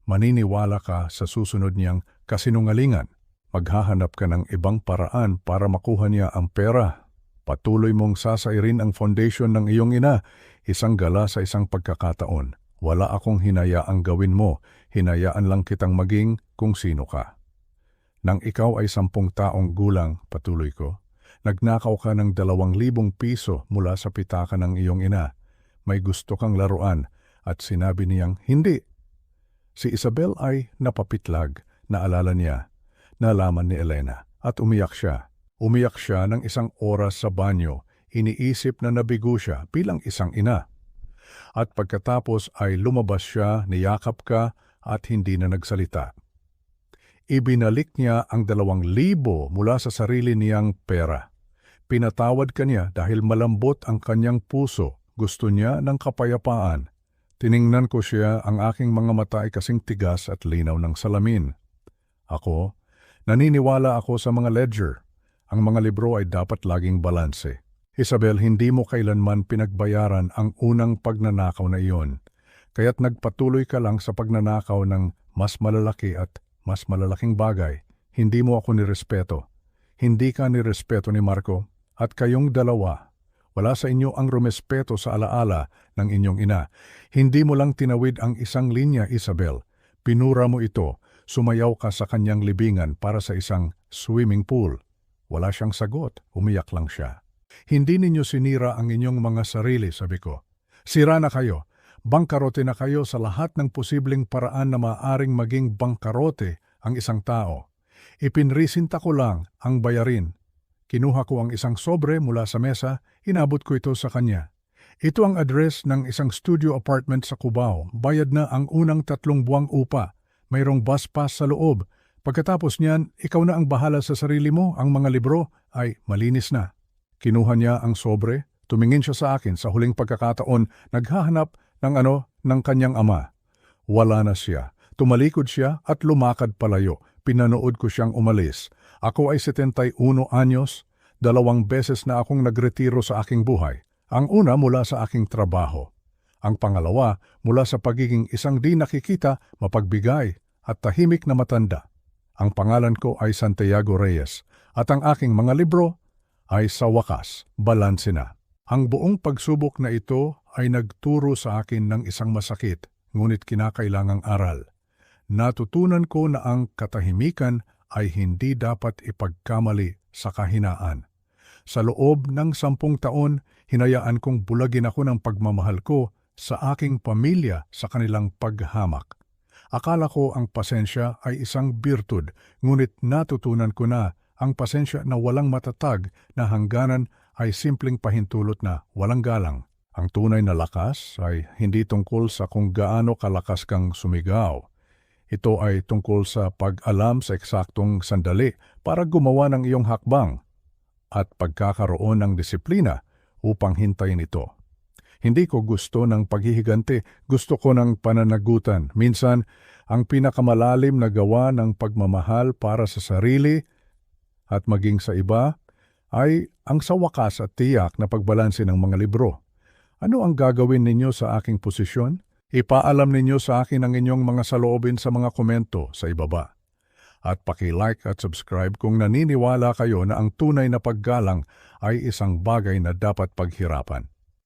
Maniniwala ka sa susunod niyang kasinungalingan. Maghahanap ka ng ibang paraan para makuha niya ang pera. Patuloy mong sasairin ang foundation ng iyong ina, isang gala sa isang pagkakataon. Wala akong hinayaang gawin mo, hinayaan lang kitang maging kung sino ka. Nang ikaw ay 10 taong gulang, patuloy ko, nagnakaw ka ng 2,000 piso mula sa pitaka ng iyong ina. May gusto kang laruan at sinabi niyang hindi. Si Isabel ay napapitlag, naalala niya. Nalaman ni Elena at umiyak siya. Umiyak siya ng 1 oras sa banyo. Iniisip na nabigo siya bilang isang ina. At pagkatapos ay lumabas siya, niyakap ka at hindi na nagsalita. Ibinalik niya ang 2,000 mula sa sarili niyang pera. Pinatawad ka niya dahil malambot ang kanyang puso. Gusto niya ng kapayapaan. Tiningnan ko siya, ang aking mga mata ay kasing tigas at linaw ng salamin. Ako, naniniwala ako sa mga ledger. Ang mga libro ay dapat laging balanse. Isabel, hindi mo kailanman pinagbayaran ang unang pagnanakaw na iyon. Kaya't nagpatuloy ka lang sa pagnanakaw ng mas malalaki at mas malalaking bagay. Hindi mo ako nirespeto. Hindi ka nirespeto ni Marco. At kayong dalawa, wala sa inyo ang rumespeto sa alaala ng inyong ina. Hindi mo lang tinawid ang isang linya, Isabel. Pinura mo ito, sumayaw ka sa kanyang libingan para sa isang swimming pool. Wala siyang sagot, umiyak lang siya. Hindi ninyo sinira ang inyong mga sarili, sabi ko. Sira na kayo. Bangkarote na kayo sa lahat ng posibleng paraan na maaaring maging bangkarote ang isang tao. Ipinrisinta ko lang ang bayarin. Kinuha ko ang isang sobre mula sa mesa, inabot ko ito sa kanya. Ito ang address ng isang studio apartment sa Cubao. Bayad na ang unang 3 buwang upa. Mayroong bus pass sa loob. Pagkatapos niyan, ikaw na ang bahala sa sarili mo. Ang mga libro ay malinis na. Kinuha niya ang sobre, tumingin siya sa akin sa huling pagkakataon, naghahanap ng kanyang ama. Wala na siya. Tumalikod siya at lumakad palayo. Pinanood ko siyang umalis. Ako ay 71 anyos, 2 beses na akong nagretiro sa aking buhay. Ang una mula sa aking trabaho. Ang pangalawa mula sa pagiging isang di nakikita, mapagbigay at tahimik na matanda. Ang pangalan ko ay Santiago Reyes at ang aking mga libro ay sa wakas, balanse na. Ang buong pagsubok na ito ay nagturo sa akin ng isang masakit, ngunit kinakailangang aral. Natutunan ko na ang katahimikan ay hindi dapat ipagkamali sa kahinaan. Sa loob ng 10 taon, hinayaan kong bulagin ako ng pagmamahal ko sa aking pamilya sa kanilang paghamak. Akala ko ang pasensya ay isang birtud, ngunit natutunan ko na ang pasensya na walang matatag na hangganan ay simpleng pahintulot na walang galang. Ang tunay na lakas ay hindi tungkol sa kung gaano kalakas kang sumigaw. Ito ay tungkol sa pag-alam sa eksaktong sandali para gumawa ng iyong hakbang at pagkakaroon ng disiplina upang hintayin ito. Hindi ko gusto ng paghihiganti, gusto ko ng pananagutan. Minsan, ang pinakamalalim na gawa ng pagmamahal para sa sarili at maging sa iba ay ang sa wakas at tiyak na pagbalanse ng mga libro. Ano ang gagawin ninyo sa aking posisyon? Ipaalam ninyo sa akin ang inyong mga saloobin sa mga komento sa ibaba. At paki-like at subscribe kung naniniwala kayo na ang tunay na paggalang ay isang bagay na dapat paghirapan.